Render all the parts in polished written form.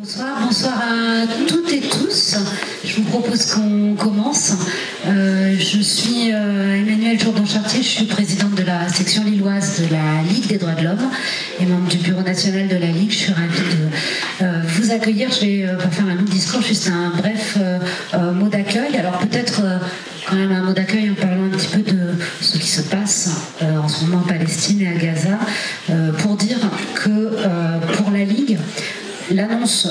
Bonsoir à toutes et tous. Je vous propose qu'on commence. Je suis Emmanuelle Jourdan-Chartier, je suis présidente de la section lilloise de la Ligue des droits de l'homme et membre du bureau national de la Ligue. Je suis ravie de vous accueillir. Je vais pas faire un long discours, juste un bref mot d'accueil. Alors peut-être quand même un mot d'accueil en parlant un petit peu de ce qui se passe en ce moment en Palestine et à Gaza, pour dire que pour la Ligue, l'annonce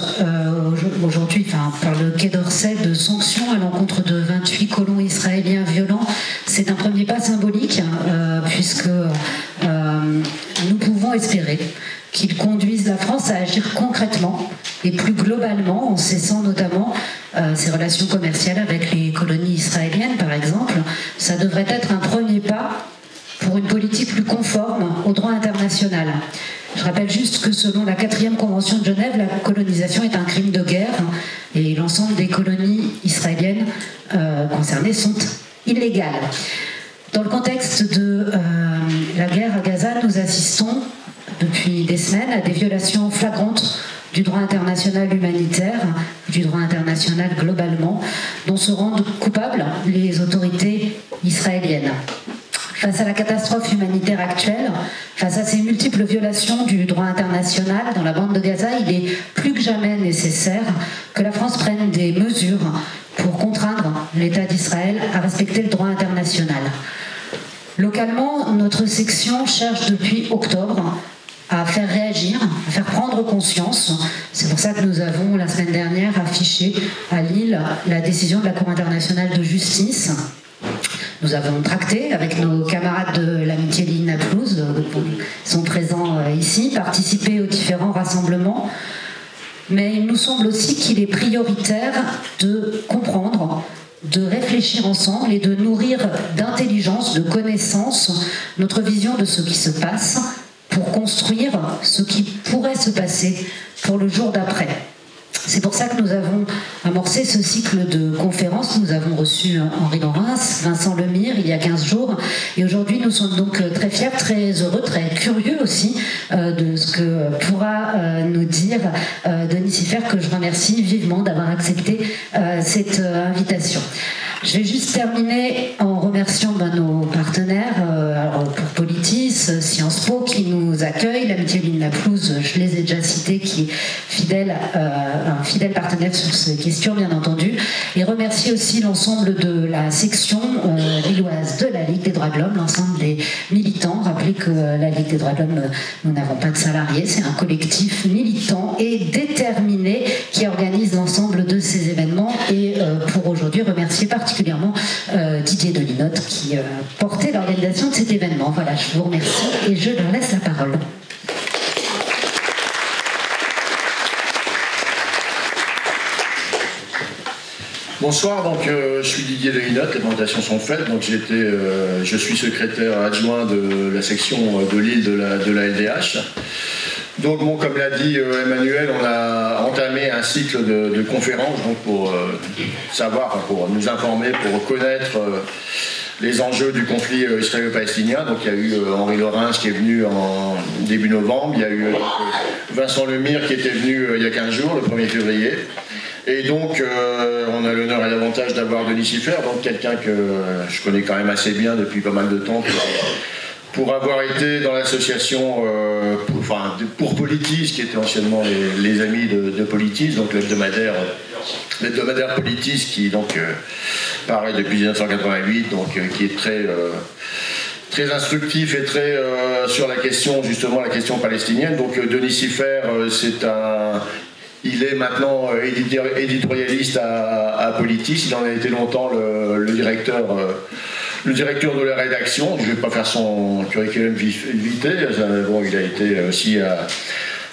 aujourd'hui par le Quai d'Orsay de sanctions à l'encontre de 28 colons israéliens violents, c'est un premier pas symbolique puisque nous pouvons espérer qu'ils conduisent la France à agir concrètement et plus globalement en cessant notamment ses relations commerciales avec les colonies israéliennes par exemple. Ça devrait être un premier pas pour une politique plus conforme au droit international. Je rappelle juste que selon la 4e Convention de Genève, la colonisation est un crime de guerre et l'ensemble des colonies israéliennes concernées sont illégales. Dans le contexte de la guerre à Gaza, nous assistons depuis des semaines à des violations flagrantes du droit international humanitaire, du droit international globalement, dont se rendent coupables les autorités israéliennes. Face à la catastrophe humanitaire actuelle, face à ces multiples violations du droit international dans la bande de Gaza, il est plus que jamais nécessaire que la France prenne des mesures pour contraindre l'État d'Israël à respecter le droit international. Localement, notre section cherche depuis octobre à faire réagir, à faire prendre conscience. C'est pour ça que nous avons, la semaine dernière, affiché à Lille la décision de la Cour internationale de justice. Nous avons tracté avec nos camarades de l'amitié Lille-Naplouse, qui sont présents ici, participé aux différents rassemblements. Mais il nous semble aussi qu'il est prioritaire de comprendre, de réfléchir ensemble et de nourrir d'intelligence, de connaissance, notre vision de ce qui se passe pour construire ce qui pourrait se passer pour le jour d'après. C'est pour ça que nous avons amorcé ce cycle de conférences. Nous avons reçu Henri Laurens, Vincent Lemire il y a 15 jours. Et aujourd'hui, nous sommes donc très fiers, très heureux, très curieux aussi de ce que pourra nous dire Denis Siffert, que je remercie vivement d'avoir accepté cette invitation. Je vais juste terminer en remerciant nos partenaires, pour Politis, Sciences Po qui nous accueille, l'amitié Lille-Naplouse, je les ai déjà cités, qui est un fidèle partenaire sur ces questions bien entendu, et remercier aussi l'ensemble de la section lilloise de la Ligue des droits de l'homme, l'ensemble des militants. Rappelez que la Ligue des droits de l'homme, nous n'avons pas de salariés, c'est un collectif militant et déterminé qui organise l'ensemble de ces événements, et pour aujourd'hui remercier particulièrement Didier Delinotte qui portait l'organisation de cet événement. Voilà, je vous remercie et je leur laisse la parole. Bonsoir, donc je suis Didier Delinotte, les présentations sont faites, donc je suis secrétaire adjoint de la section de Lille de la LDH. Donc bon, comme l'a dit Emmanuel, on a entamé un cycle de conférences donc pour pour nous informer, pour connaître les enjeux du conflit israélo-palestinien. Donc il y a eu Henri Laurens qui est venu en début novembre, il y a eu Vincent Lemire qui était venu il y a 15 jours, le 1er février. Et donc on a l'honneur et l'avantage d'avoir Denis Siffert, donc quelqu'un que je connais quand même assez bien depuis pas mal de temps, pour avoir été dans l'association pour Politis, qui était anciennement les amis de Politis, donc l'hebdomadaire Politis, qui donc pareil depuis 1988, donc qui est très instructif et très sur la question, justement la question palestinienne. Donc Denis Siffert, il est maintenant éditorialiste à Politis. Il en a été longtemps le directeur de la rédaction. Je ne vais pas faire son curriculum vitae. Bon, il a été aussi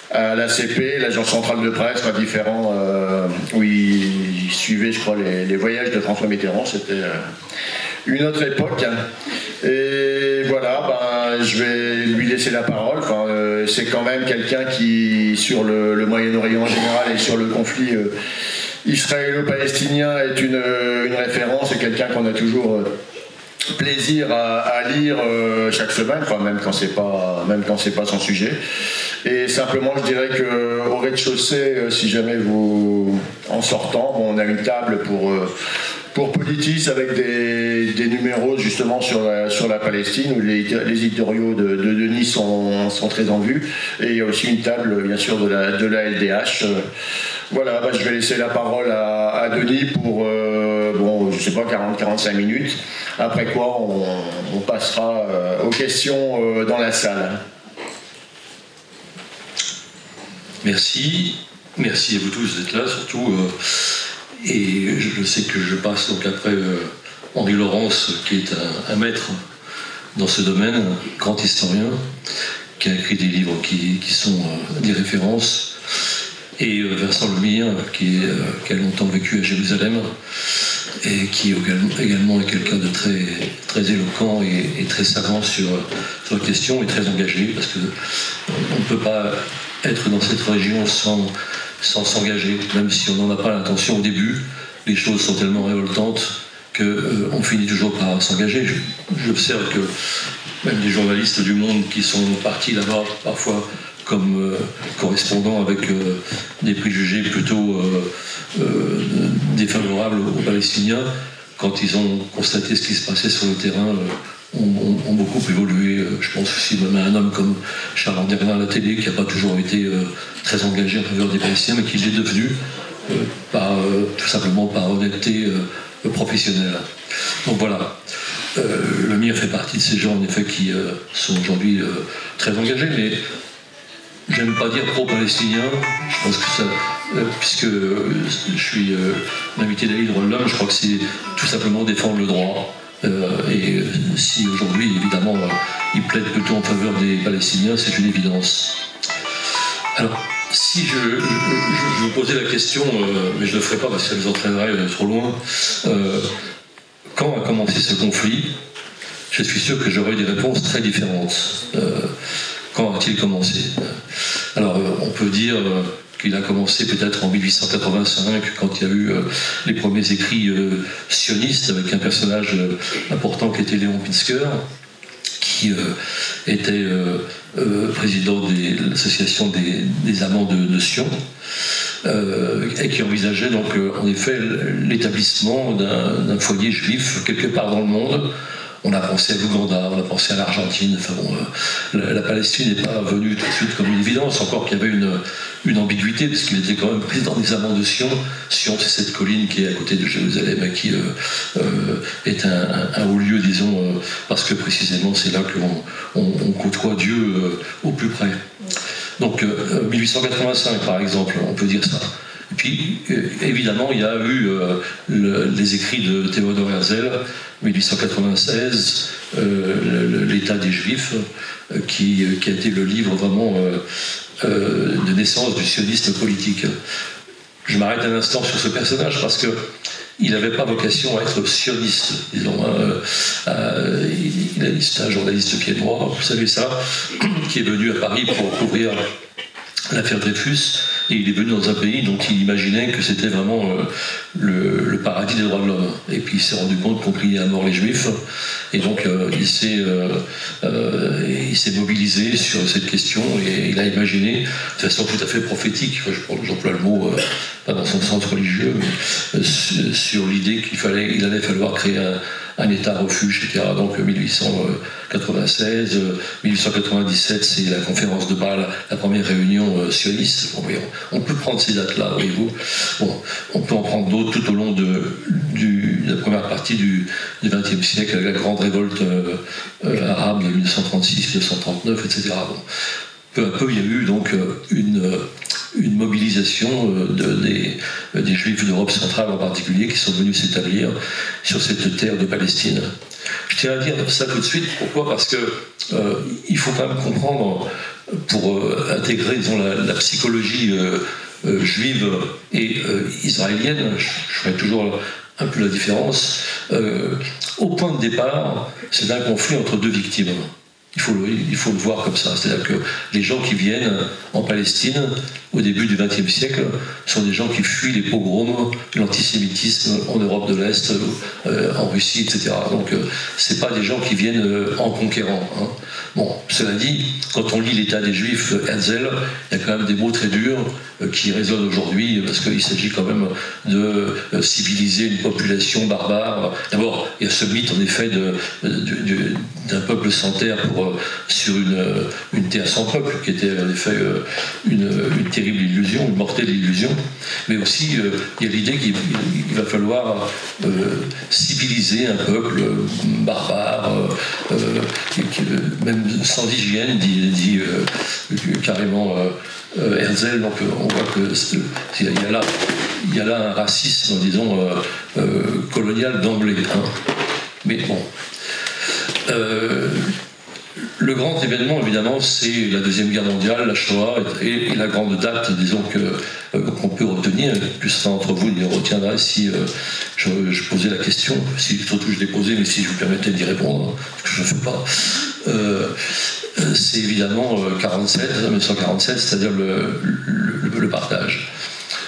à l'ACP, l'Agence centrale de presse, différents, où il suivait, je crois, les voyages de François Mitterrand. C'était une autre époque. Et voilà, je vais lui laisser la parole. C'est quand même quelqu'un qui, sur le Moyen-Orient en général et sur le conflit israélo-palestinien, est une référence et quelqu'un qu'on a toujours plaisir à lire chaque semaine, enfin même quand c'est pas son sujet. Et simplement, je dirais qu'au rez-de-chaussée, si jamais vous, en sortant, bon, on a une table pour Politis avec des numéros justement sur la Palestine où les éditoriaux de Denis sont très en vue. Et il y a aussi une table, bien sûr, de la LDH. Voilà, bah, je vais laisser la parole à Denis pour, je sais pas, 40-45 minutes. Après quoi, on passera aux questions dans la salle. Merci. Merci à vous tous d'être là, surtout. Et je sais que je passe donc après Henri Laurence, qui est un maître dans ce domaine, un grand historien, qui a écrit des livres qui sont des références. Et Vincent Lemire, qui a longtemps vécu à Jérusalem, et qui également est quelqu'un de très éloquent et très savant sur la question, et très engagé, parce qu'on ne peut pas être dans cette région sans s'engager, même si on n'en a pas l'intention au début. Les choses sont tellement révoltantes qu'on finit toujours par s'engager. J'observe que même des journalistes du monde qui sont partis là-bas, parfois comme correspondants avec des préjugés plutôt défavorables aux Palestiniens, quand ils ont constaté ce qui se passait sur le terrain, ont beaucoup évolué. Je pense aussi même à un homme comme Charles Anderlin à la télé, qui n'a pas toujours été très engagé en faveur des Palestiniens, mais qui l'est devenu tout simplement par honnêteté professionnelle. Donc voilà. Le MIR fait partie de ces gens, en effet, qui sont aujourd'hui très engagés, mais j'aime pas dire pro-palestinien. Je pense que ça, puisque je suis l'invité d'Ali Droit-de-l'Homme, je crois que c'est tout simplement défendre le droit. Et si aujourd'hui, évidemment, ils plaident plutôt en faveur des Palestiniens, c'est une évidence. Alors, si je vous posais la question, mais je ne le ferai pas parce que ça nous entraînerait trop loin, quand a commencé ce conflit, je suis sûr que j'aurais des réponses très différentes. Quand a-t-il commencé? Alors, on peut dire qu'il a commencé peut-être en 1885, quand il y a eu les premiers écrits sionistes, avec un personnage important qui était Léon Pinsker, qui était président de l'association des amants de Sion, et qui envisageait donc en effet l'établissement d'un foyer juif quelque part dans le monde. On a pensé à l'Ouganda, on a pensé à l'Argentine. Enfin bon, la Palestine n'est pas venue tout de suite comme une évidence, encore qu'il y avait une ambiguïté, parce qu'il était quand même président des amants de Sion. Sion, c'est cette colline qui est à côté de Jérusalem et qui est un haut lieu, disons, parce que précisément c'est là qu'on côtoie Dieu au plus près. Donc 1885 par exemple, on peut dire ça. Et puis, évidemment, il y a eu les écrits de Théodore Herzl, 1896, l'État des Juifs, qui a été le livre vraiment de naissance du sionisme politique. Je m'arrête un instant sur ce personnage parce qu'il n'avait pas vocation à être sioniste, disons. C'est un journaliste pied-noir, vous savez ça, qui est venu à Paris pour couvrir l'affaire Dreyfus, et il est venu dans un pays dont il imaginait que c'était vraiment le paradis des droits de l'homme. Et puis il s'est rendu compte qu'on pliait à mort les Juifs, et donc il s'est mobilisé sur cette question, et il a imaginé, de façon tout à fait prophétique, j'emploie le mot, pas dans son sens religieux, mais sur l'idée qu'il allait falloir créer un État refuge, etc. Donc 1896, 1897, c'est la conférence de Bâle, la première réunion sioniste. Bon, on peut prendre ces dates-là, voyez-vous. Bon, on peut en prendre d'autres tout au long de la première partie du XXe siècle, la grande révolte arabe de 1936-1939, etc. Bon. Peu à peu, il y a eu donc une mobilisation des Juifs d'Europe centrale en particulier qui sont venus s'établir sur cette terre de Palestine. Je tiens à dire ça tout de suite. Pourquoi? Parce que il faut quand même comprendre, pour intégrer, disons, la psychologie juive et israélienne, je ferai toujours un peu la différence. Au point de départ, c'est un conflit entre deux victimes. Il faut le voir comme ça. C'est-à-dire que les gens qui viennent en Palestine au début du XXe siècle sont des gens qui fuient les pogroms, l'antisémitisme en Europe de l'Est, en Russie, etc. Donc c'est pas des gens qui viennent en conquérant. Hein. Bon, cela dit, quand on lit l'état des Juifs, Herzl, il y a quand même des mots très durs qui résonnent aujourd'hui, parce qu'il s'agit quand même de civiliser une population barbare. D'abord, il y a ce mythe en effet d'un peuple sans terre sur une terre sans peuple, qui était en effet une terrible illusion, une mortelle illusion. Mais aussi, il y a l'idée qu'il va falloir civiliser un peuple barbare, même sans hygiène, dit carrément Herzl. Donc on voit qu'il y a là un racisme, disons, colonial d'emblée. Hein. Mais bon. Le grand événement, évidemment, c'est la Deuxième Guerre mondiale, la Shoah, et la grande date, disons, qu'on peut retenir, plus certains d'entre vous les retiendraient si je posais la question, surtout je l'ai posée, mais si je vous permettais d'y répondre, ce que je ne fais pas. C'est évidemment 1947, c'est-à-dire le partage.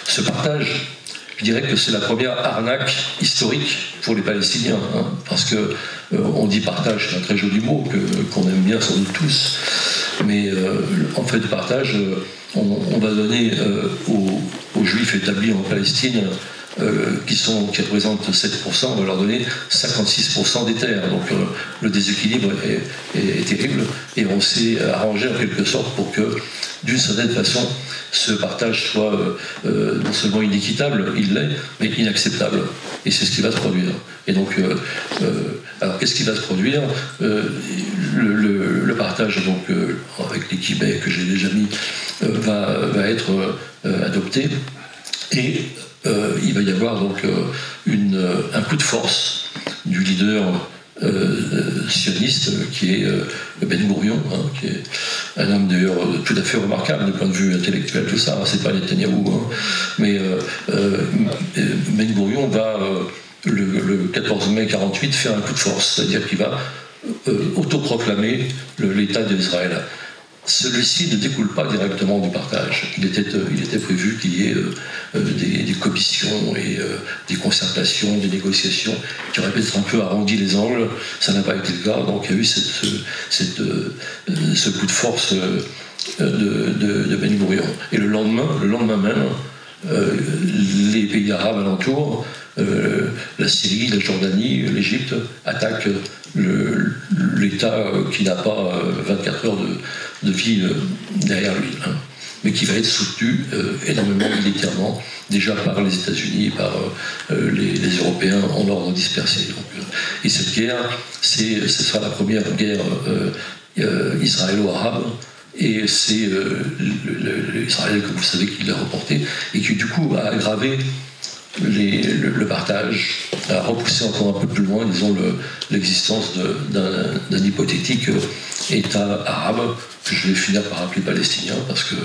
Ce partage, je dirais que c'est la première arnaque historique pour les Palestiniens, hein, parce que on dit partage, c'est un très joli mot qu'on aime bien sans doute tous, mais en fait de partage, on va donner aux Juifs établis en Palestine qui représentent 7%, on va leur donner 56% des terres. Donc le déséquilibre est terrible, et on s'est arrangé en quelque sorte pour que, d'une certaine façon, ce partage soit non seulement inéquitable, il l'est, mais inacceptable. Et c'est ce qui va se produire. Et donc, alors qu'est-ce qui va se produire? Le partage, donc, avec les guillemets que j'ai déjà mis, va être adopté. Et il va y avoir donc un coup de force du leader sioniste qui est Ben Gourion, hein, qui est un homme d'ailleurs tout à fait remarquable du point de vue intellectuel, tout ça, hein, c'est pas Netanyahou, hein, mais Ben Gourion va le 14 mai 48 faire un coup de force, c'est-à-dire qu'il va autoproclamer l'État d'Israël. Celui-ci ne découle pas directement du partage. Il était prévu qu'il y ait des commissions et des concertations, des négociations qui auraient peut-être un peu arrondi les angles. Ça n'a pas été le cas. Donc il y a eu ce coup de force de Ben Gourion. Et le lendemain même, les pays arabes alentours, la Syrie, la Jordanie, l'Égypte attaquent l'État qui n'a pas 24 heures de vie derrière lui, hein, mais qui va être soutenu énormément militairement, déjà par les États-Unis et par les Européens en ordre dispersé. Donc, et cette guerre, ce sera la première guerre israélo-arabe, et c'est Israël, comme vous savez, qui l'a remporté, et qui du coup a aggravé le partage, a repoussé encore un peu plus loin, disons, l'existence d'un hypothétique État arabe, que je vais finir par appeler palestinien, parce que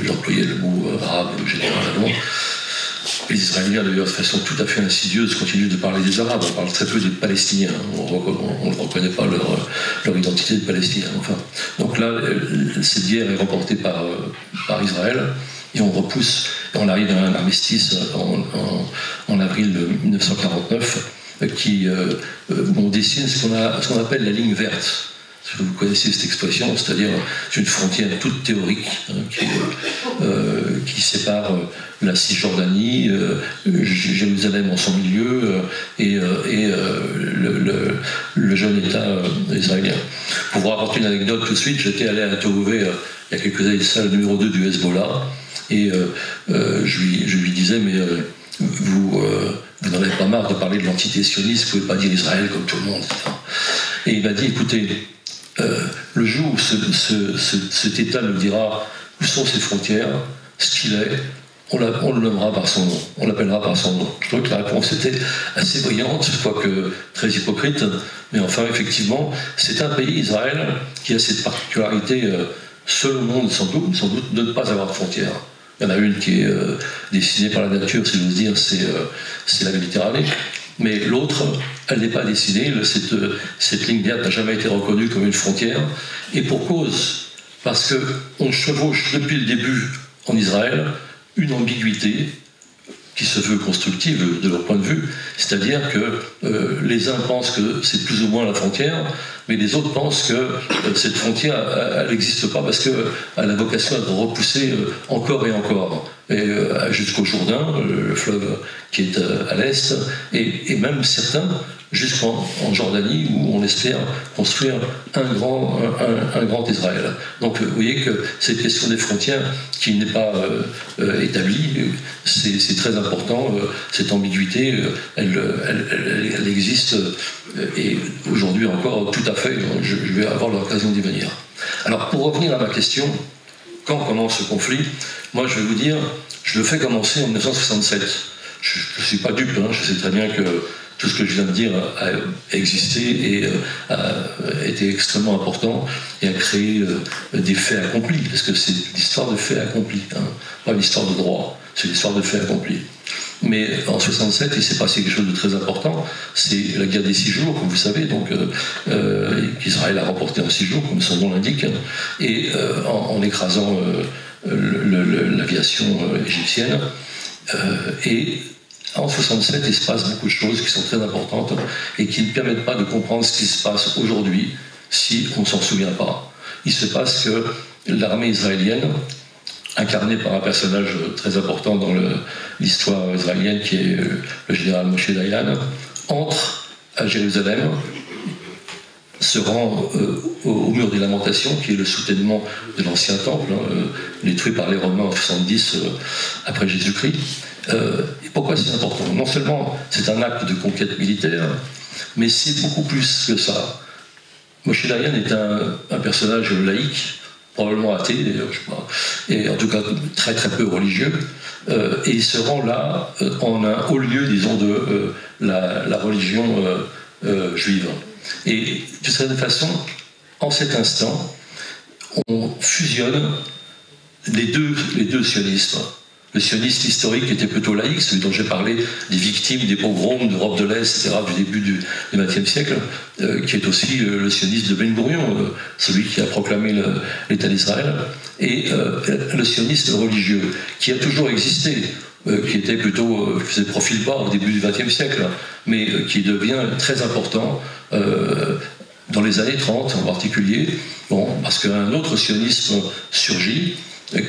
j'employais le mot arabe généralement. Les Israéliens, d'ailleurs, de façon tout à fait insidieuse, continuent de parler des Arabes. On parle très peu des Palestiniens. On ne reconnaît pas leur identité de Palestiniens. Enfin, donc là, cette guerre est remportée par Israël, et on repousse, et on arrive à un armistice en avril 1949, où on dessine ce qu'on appelle la ligne verte. Vous connaissez cette expression, c'est-à-dire une frontière toute théorique, hein, qui sépare la Cisjordanie, Jérusalem en son milieu, et le jeune État israélien. Pour vous raconter une anecdote tout de suite, j'étais allé à Tohuvé il y a quelques années, c'est le numéro 2 du Hezbollah, et je lui disais, mais vous n'en avez pas marre de parler de l'entité sioniste, vous ne pouvez pas dire Israël comme tout le monde, etc. Et il m'a dit, écoutez, le jour où cet État nous dira où sont ses frontières, ce qu'il est, on le nommera par son nom, on l'appellera par son nom. Je trouve que la réponse était assez brillante, quoique très hypocrite, mais enfin, effectivement, c'est un pays, Israël, qui a cette particularité, seul au monde sans doute, de ne pas avoir de frontières. Il y en a une qui est dessinée par la nature, si j'ose dire, c'est la Méditerranée, mais l'autre, elle n'est pas dessinée, cette ligne verte n'a jamais été reconnue comme une frontière, et pour cause, parce qu'on chevauche depuis le début en Israël une ambiguïté qui se veut constructive de leur point de vue, c'est-à-dire que les uns pensent que c'est plus ou moins la frontière, mais les autres pensent que cette frontière, elle n'existe pas parce qu'elle a vocation à être repoussée encore et encore, jusqu'au Jourdain, le fleuve qui est à l'est, et même certains jusqu'en Jordanie, où on espère construire un grand Israël. Donc vous voyez que cette question des frontières qui n'est pas établie, c'est très important. Cette ambiguïté, elle existe, et aujourd'hui encore tout à fait. Je vais avoir l'occasion d'y venir. Alors pour revenir à ma question, quand commence ce conflit? Moi je vais vous dire, je le fais commencer en 1967. Je ne suis pas dupe, hein, je sais très bien que tout ce que je viens de dire a existé et a été extrêmement important et a créé des faits accomplis, parce que c'est l'histoire de faits accomplis, hein, pas l'histoire de droit, c'est l'histoire de faits accomplis. Mais en 67, il s'est passé quelque chose de très important, c'est la guerre des 6 jours, comme vous savez, donc qu'Israël a remporté en 6 jours, comme son nom l'indique, et en écrasant l'aviation égyptienne. Et en 67, il se passe beaucoup de choses qui sont très importantes et qui ne permettent pas de comprendre ce qui se passe aujourd'hui si on ne s'en souvient pas. Il se passe que l'armée israélienne, incarnée par un personnage très important dans l'histoire israélienne qui est le général Moshe Dayan, entre à Jérusalem, se rend au mur des Lamentations, qui est le soutènement de l'ancien temple, détruit par les Romains en 70 après Jésus-Christ. Et pourquoi c'est important? Non seulement c'est un acte de conquête militaire, mais c'est beaucoup plus que ça. Moshe Dayan est un personnage laïque, probablement athée d'ailleurs, je sais pas, et en tout cas très très peu religieux, et il se rend là en un haut lieu, disons, de la religion juive. Et de cette façon, en cet instant, on fusionne les deux sionismes. Le sionisme historique était plutôt laïque, celui dont j'ai parlé, des victimes des pogroms d'Europe de l'Est, etc., du début du XXe siècle, qui est aussi le sionisme de Ben Gurion, celui qui a proclamé l'État d'Israël, et le sionisme religieux, qui a toujours existé, qui était plutôt, qui faisait profil bas au début du XXe siècle, mais qui devient très important dans les années 30 en particulier, parce qu'un autre sionisme surgit,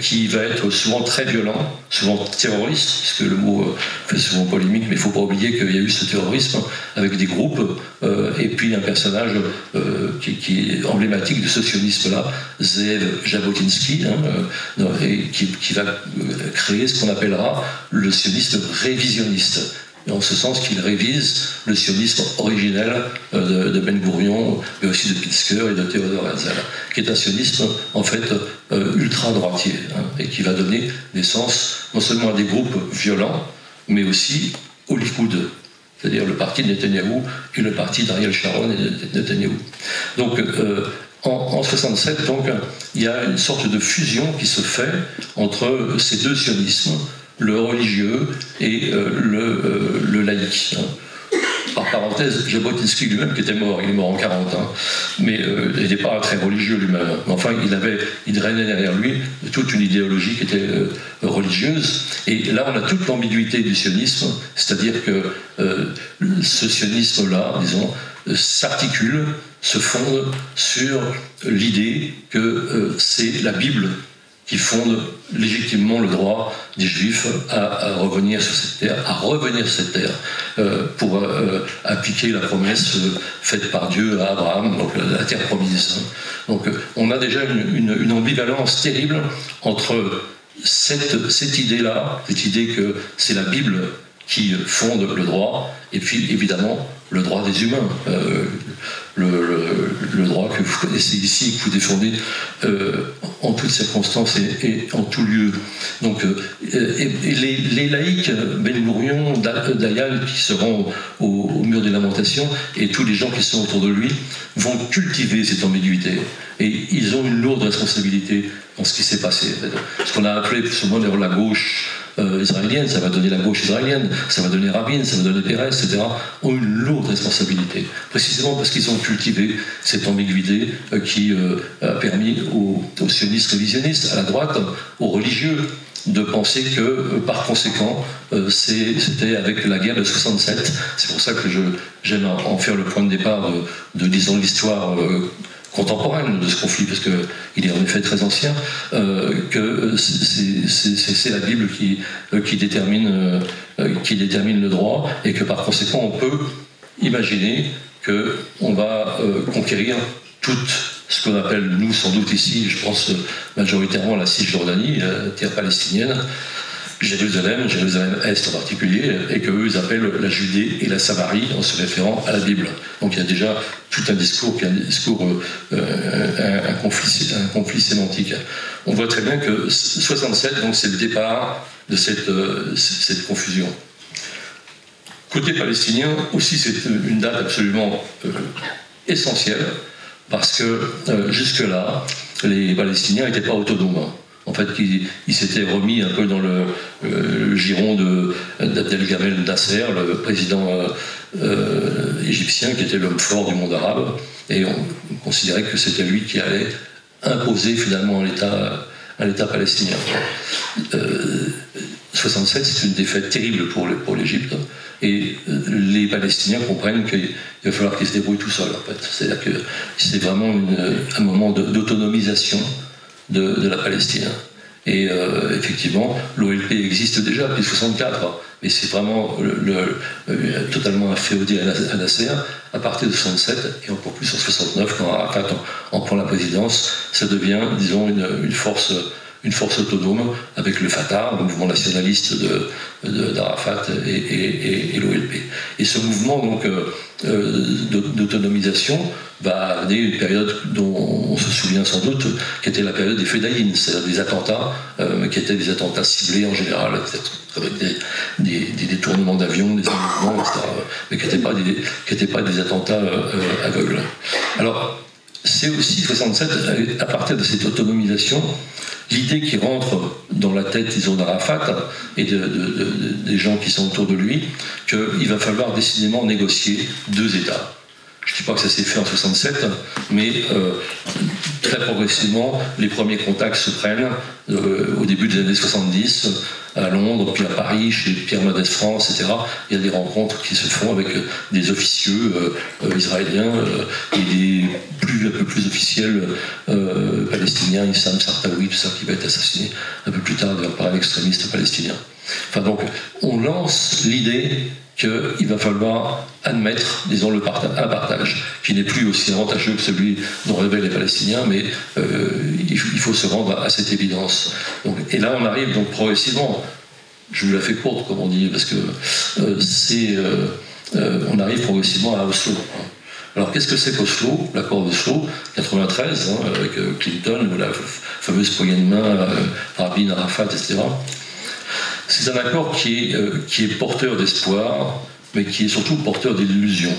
qui va être souvent très violent, souvent terroriste, puisque le mot fait souvent polémique, mais il ne faut pas oublier qu'il y a eu ce terrorisme avec des groupes, et puis un personnage qui est emblématique de ce sionisme-là, Zeev Jabotinsky, et qui va créer ce qu'on appellera le sionisme révisionniste. En ce sens qu'il révise le sionisme originel de Ben Gurion, mais aussi de Pinsker et de Theodor Herzl, qui est un sionisme en fait ultra-droitier, et qui va donner naissance non seulement à des groupes violents, mais aussi au Likoud, c'est-à-dire le parti de Netanyahou et le parti d'Ariel Sharon et de Netanyahou. Donc en 67, donc, il y a une sorte de fusion qui se fait entre ces deux sionismes, le religieux et le laïque. Par parenthèse, Jabotinsky lui-même, qui était mort, il est mort en 40, mais il n'était pas très religieux lui-même. Enfin, il drainait derrière lui toute une idéologie qui était religieuse. Et là, on a toute l'ambiguïté du sionisme, c'est-à-dire que ce sionisme-là, disons, s'articule, se fonde sur l'idée que c'est la Bible qui fonde légitimement le droit des Juifs à revenir sur cette terre, pour appliquer la promesse faite par Dieu à Abraham, donc la terre promise. Donc on a déjà une ambivalence terrible entre cette idée-là, cette idée que c'est la Bible qui fonde le droit, et puis évidemment le droit des humains, le droit que vous connaissez ici, que vous défendez en toutes circonstances et en tout lieu. Donc, les laïcs, Ben Gurion, Dayan, qui seront au mur des Lamentations, et tous les gens qui sont autour de lui, vont cultiver cette ambiguïté. Et ils ont une lourde responsabilité dans ce qui s'est passé. Ce qu'on a appelé souvent la gauche israélienne, ça va donner la gauche israélienne, ça va donner Rabin, ça va donner Peres, etc., ont une lourde responsabilité, précisément parce qu'ils ont cultivé cette ambiguïté qui a permis aux sionistes révisionnistes, à la droite, aux religieux, de penser que, par conséquent, c'était avec la guerre de 67, c'est pour ça que j'aime en faire le point de départ de disons, l'histoire contemporaine de ce conflit, parce qu'il est en effet très ancien, que c'est la Bible qui détermine le droit, et que par conséquent on peut imaginer qu'on va conquérir toute ce qu'on appelle, nous sans doute ici, je pense majoritairement la Cisjordanie, la terre palestinienne, Jérusalem Est en particulier, et qu'eux ils appellent la Judée et la Samarie en se référant à la Bible. Donc il y a déjà tout un discours, un conflit sémantique. On voit très bien que 67, donc c'est le départ de cette confusion. Côté palestinien, aussi c'est une date absolument essentielle, parce que jusque-là, les Palestiniens n'étaient pas autonomes. En fait, ils s'étaient remis un peu dans le giron d'Abdel Gamal Nasser, le président égyptien, qui était l'homme fort du monde arabe, et on considérait que c'était lui qui allait imposer finalement un État palestinien. 67, c'est une défaite terrible pour l'Égypte, et les Palestiniens comprennent qu'il va falloir qu'ils se débrouillent tout seuls, en fait. C'est-à-dire que c'est vraiment un moment d'autonomisation de la Palestine. Et effectivement, l'OLP existe déjà depuis 64, mais c'est vraiment totalement inféodé à Nasser à partir de 67, et encore plus en 69, quand Arafat en prend la présidence. Ça devient, disons, une force autonome avec le Fatah, le mouvement nationaliste d'Arafat et l'OLP. Et ce mouvement donc d'autonomisation va amener une période dont on se souvient sans doute, qui était la période des Fedaïn, c'est-à-dire des attentats, qui étaient des attentats ciblés en général, avec des détournements d'avions, des enlèvements, etc., mais qui n'étaient pas des attentats aveugles. Alors, c'est aussi 67, à partir de cette autonomisation, l'idée qui rentre dans la tête, disons, d'Arafat et des gens qui sont autour de lui, qu'il va falloir décidément négocier deux États. Je ne dis pas que ça s'est fait en 67, mais très progressivement, les premiers contacts se prennent au début des années 70, à Londres, puis à Paris, chez Pierre Mendès France, etc. Il y a des rencontres qui se font avec des officieux israéliens et des un peu plus officiels palestiniens, Issam Sartaoui, tout ça, qui va être assassiné un peu plus tard par un extrémiste palestinien. Enfin donc, on lance l'idée qu'il va falloir admettre, disons, un partage qui n'est plus aussi avantageux que celui dont rêvaient les Palestiniens, mais il faut se rendre à cette évidence. Donc, et là, on arrive donc progressivement, je vous la fais courte, comme on dit, parce que on arrive progressivement à Oslo. Alors, qu'est-ce que c'est qu'Oslo, l'accord d'Oslo, 93, avec Clinton, la fameuse poignée de main, Rabin, Arafat, etc. C'est un accord qui est porteur d'espoir, mais qui est surtout porteur d'illusions.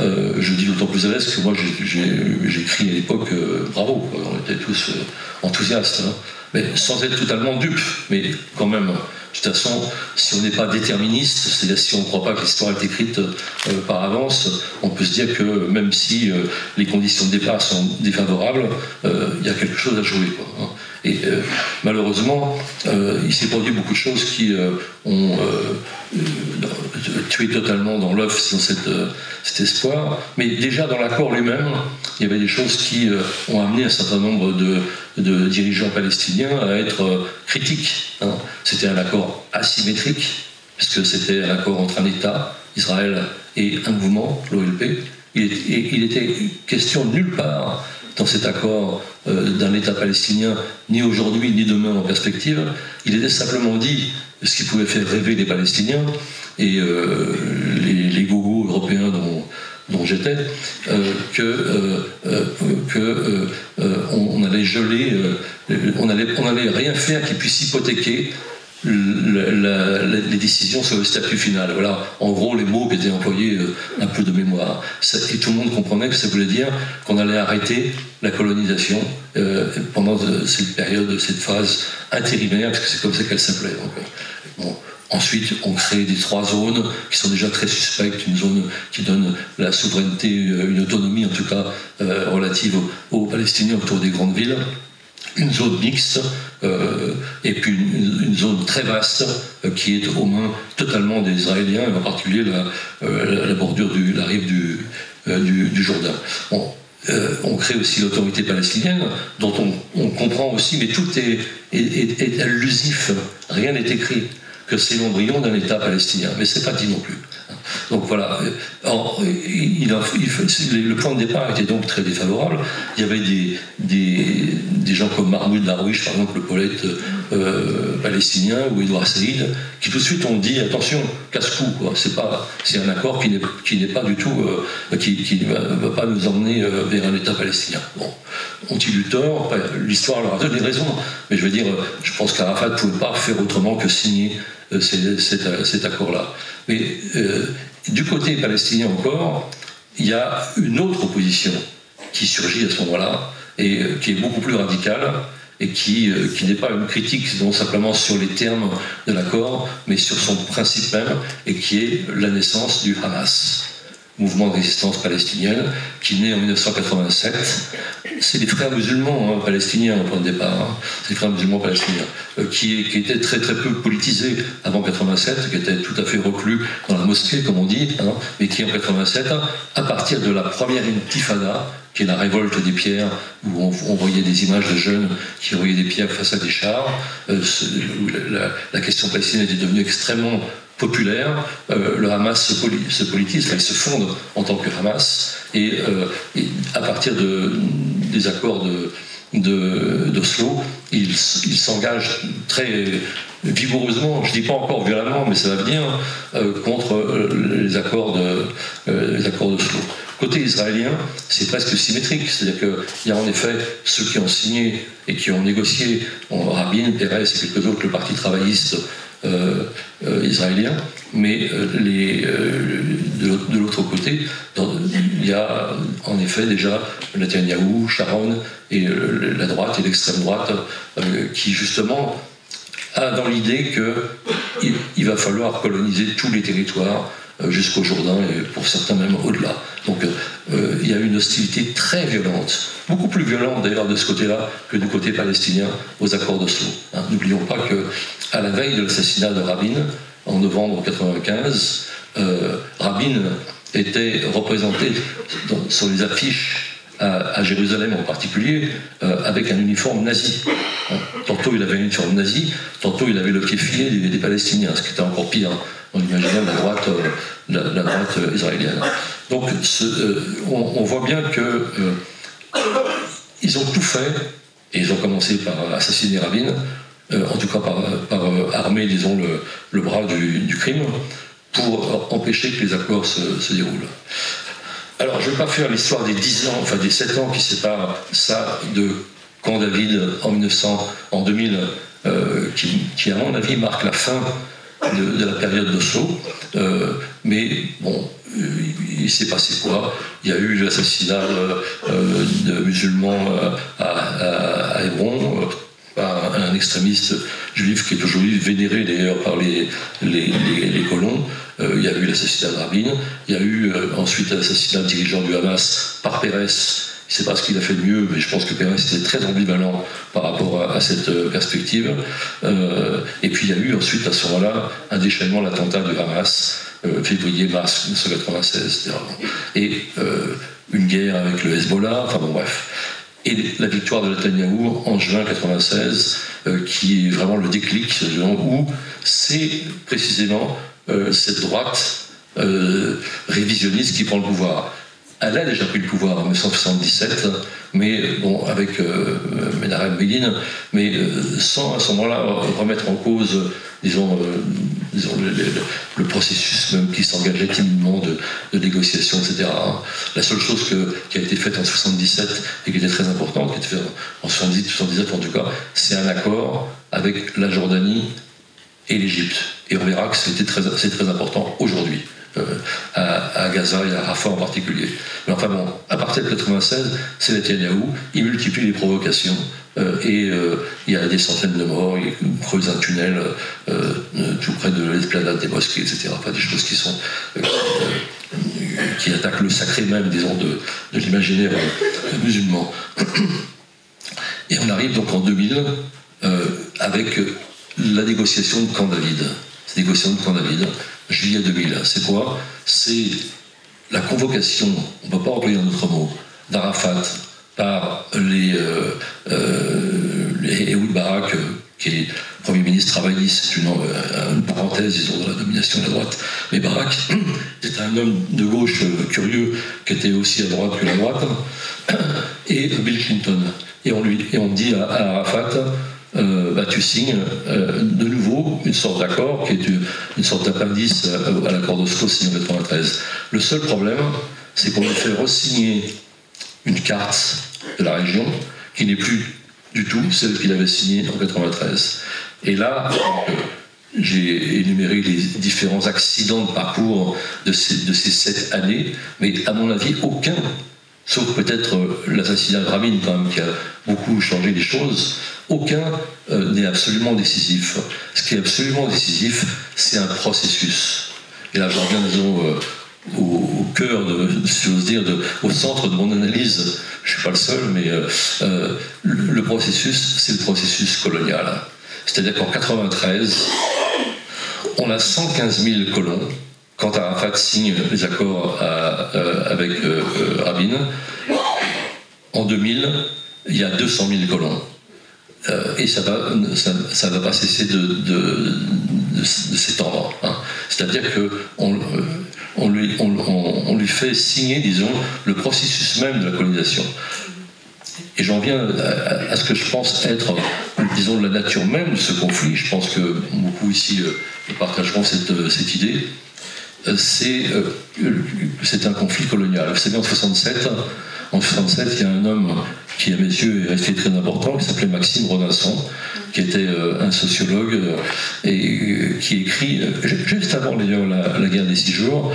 Je dis d'autant plus à l'aise que moi j'ai écrit à l'époque bravo, quoi. On était tous enthousiastes, mais sans être totalement dupes, mais quand même. De toute façon, si on n'est pas déterministe, c'est-à-dire si on ne croit pas que l'histoire est écrite par avance, on peut se dire que même si les conditions de départ sont défavorables, il y a quelque chose à jouer, quoi. Et malheureusement, il s'est produit beaucoup de choses qui ont tué totalement dans l'œuf cet espoir. Mais déjà dans l'accord lui-même, il y avait des choses qui ont amené un certain nombre de dirigeants palestiniens à être critiques. C'était un accord asymétrique, puisque c'était un accord entre un État, Israël, et un mouvement, l'OLP. Il était question nulle part dans cet accord d'un État palestinien, ni aujourd'hui ni demain en perspective. Il était simplement dit, ce qui pouvait faire rêver les Palestiniens et les gogos européens dont j'étais, on allait geler, on allait rien faire qui puisse hypothéquer les décisions sur le statut final. Voilà, en gros, les mots qui étaient employés, un peu de mémoire. Et tout le monde comprenait que ça voulait dire qu'on allait arrêter la colonisation pendant cette période, cette phase intérimaire, parce que c'est comme ça qu'elle s'appelait. Bon. Ensuite, on crée des 3 zones qui sont déjà très suspectes, une zone qui donne la souveraineté, une autonomie en tout cas relative aux Palestiniens autour des grandes villes, une zone mixte, et puis une zone très vaste qui est aux mains totalement des Israéliens, et en particulier la bordure la rive du Jourdain. Bon, on crée aussi l'autorité palestinienne, dont on comprend aussi, mais tout est allusif, rien n'est écrit, que c'est l'embryon d'un État palestinien, mais c'est pas dit non plus. Donc voilà, le point de départ était donc très défavorable. Il y avait des gens comme Mahmoud Darwish, par exemple, le poète palestinien, ou Edouard Saïd, qui tout de suite ont dit attention, casse-cou, c'est un accord qui n'est pas du tout, qui ne va pas nous emmener vers un État palestinien. Bon, ont-ils eu tort? L'histoire leur a donné raison, mais je veux dire, je pense qu'Arafat ne pouvait pas faire autrement que signer cet accord-là. Mais du côté palestinien encore, il y a une autre opposition qui surgit à ce moment-là, et qui est beaucoup plus radicale, et qui n'est pas une critique non simplement sur les termes de l'accord, mais sur son principe même, et qui est la naissance du Hamas, mouvement de résistance palestinienne, qui naît en 1987. C'est les frères musulmans palestiniens au point de départ, c'est les frères musulmans palestiniens, qui étaient très très peu politisés avant 87, qui étaient tout à fait reclus dans la mosquée, comme on dit, mais qui en 87, à partir de la première intifada, qui est la révolte des pierres, où on voyait des images de jeunes qui envoyaient des pierres face à des chars, la question palestinienne était devenue extrêmement populaire, le Hamas se politise, il se fonde en tant que Hamas, et à partir des accords d'Oslo, il s'engage très vigoureusement, je ne dis pas encore violemment, mais ça va venir, contre les accords d'Oslo. Côté israélien, c'est presque symétrique, c'est-à-dire qu'il y a en effet ceux qui ont signé et qui ont négocié, Rabin, Peres et quelques autres, le parti travailliste israélien, mais de l'autre côté, il y a en effet déjà Netanyahou, Sharon et la droite et l'extrême droite qui justement a dans l'idée qu'il va falloir coloniser tous les territoires jusqu'au Jourdain et pour certains même au-delà. Donc il y a une hostilité très violente, beaucoup plus violente d'ailleurs de ce côté-là que du côté palestinien aux accords d'Oslo. N'oublions pas qu'à la veille de l'assassinat de Rabin, en novembre 1995, Rabin était représenté sur les affiches à Jérusalem en particulier, avec un uniforme nazi. Tantôt il avait un uniforme nazi, tantôt il avait le pied filé des Palestiniens, ce qui était encore pire dans l'imaginaire de la droite israélienne. Donc on voit bien qu'ils ont tout fait, et ils ont commencé par assassiner Rabin, en tout cas par armer, disons, le bras du crime, pour empêcher que les accords se déroulent. Alors, je ne vais pas faire l'histoire des 10 ans, enfin des 7 ans qui séparent ça de Camp David en 2000, qui à mon avis marque la fin de la période d'Oslo. Mais bon, il s'est passé quoi? Il y a eu l'assassinat de musulmans à Hébron, par un extrémiste juif qui est aujourd'hui vénéré d'ailleurs par les colons. Il y a eu l'assassinat de Rabin, il y a eu ensuite l'assassinat de dirigeant du Hamas par Peres. Je ne sais pas ce qu'il a fait de mieux, mais je pense que Peres était très ambivalent par rapport à cette perspective. Et puis il y a eu ensuite à ce moment-là un déchaînement, l'attentat du Hamas, février-mars 1996, etc. Et une guerre avec le Hezbollah, enfin bon bref. Et la victoire de Netanyahou en juin 1996, qui est vraiment le déclic, où c'est précisément cette droite révisionniste qui prend le pouvoir. Elle a déjà pris le pouvoir en 1977, mais bon, avec Menahem Begin, mais sans à ce moment-là remettre en cause, disons le processus même qui s'engageait timidement de négociation, etc. La seule chose qui a été faite en 1977 et qui était très importante, qui a été faite en 1978 en tout cas, c'est un accord avec la Jordanie et l'Égypte. Et on verra que c'est très important aujourd'hui, à Gaza et à Rafah en particulier. Mais enfin bon, à partir de 1996, c'est Netanyahou, il multiplie les provocations, et il y a des centaines de morts, il creuse un tunnel tout près de l'esplanade des mosquées, etc. Enfin, des choses qui sont... qui attaquent le sacré même, disons, de l'imaginaire musulman. Et on arrive donc en 2000 avec la négociation de Camp David. Cette négociation de Camp David, juillet 2000. C'est quoi? C'est la convocation, on ne peut pas employer un autre mot, d'Arafat par les Ehud Barak, qui est Premier ministre travailliste, c'est une parenthèse, disons, de la domination de la droite. Mais Barak était un homme de gauche curieux, qui était aussi à droite que la droite, et Bill Clinton. Et on dit à Arafat, tu signes de nouveau une sorte d'accord, qui est une sorte d'appendice à l'accord d'Oslo signé en 1993. Le seul problème, c'est qu'on lui fait re-signer une carte de la région, qui n'est plus du tout celle qu'il avait signée en 1993. Et là, j'ai énuméré les différents accidents de parcours de ces 7 années, mais à mon avis, aucun, sauf peut-être l'assassinat de Rabin quand même, qui a beaucoup changé les choses, aucun n'est absolument décisif. Ce qui est absolument décisif, c'est un processus. Et là, je reviens, disons, au cœur, si j'ose dire, au centre de mon analyse. Je ne suis pas le seul, mais le processus, c'est le processus colonial. C'est-à-dire qu'en 1993, on a 115 000 colons quand Arafat signe les accords avec Rabin. En 2000, il y a 200 000 colons. Et ça va pas cesser de s'étendre. Hein. C'est-à-dire qu'on lui fait signer, disons, le processus même de la colonisation. Et j'en viens à ce que je pense être, disons, la nature même de ce conflit. Je pense que beaucoup ici partageront cette idée. C'est un conflit colonial. Vous savez, en 67, il y a un homme qui, à mes yeux, est resté très important, qui s'appelait Maxime Rodinson, qui était un sociologue et qui écrit, juste avant d'ailleurs la guerre des 6 jours,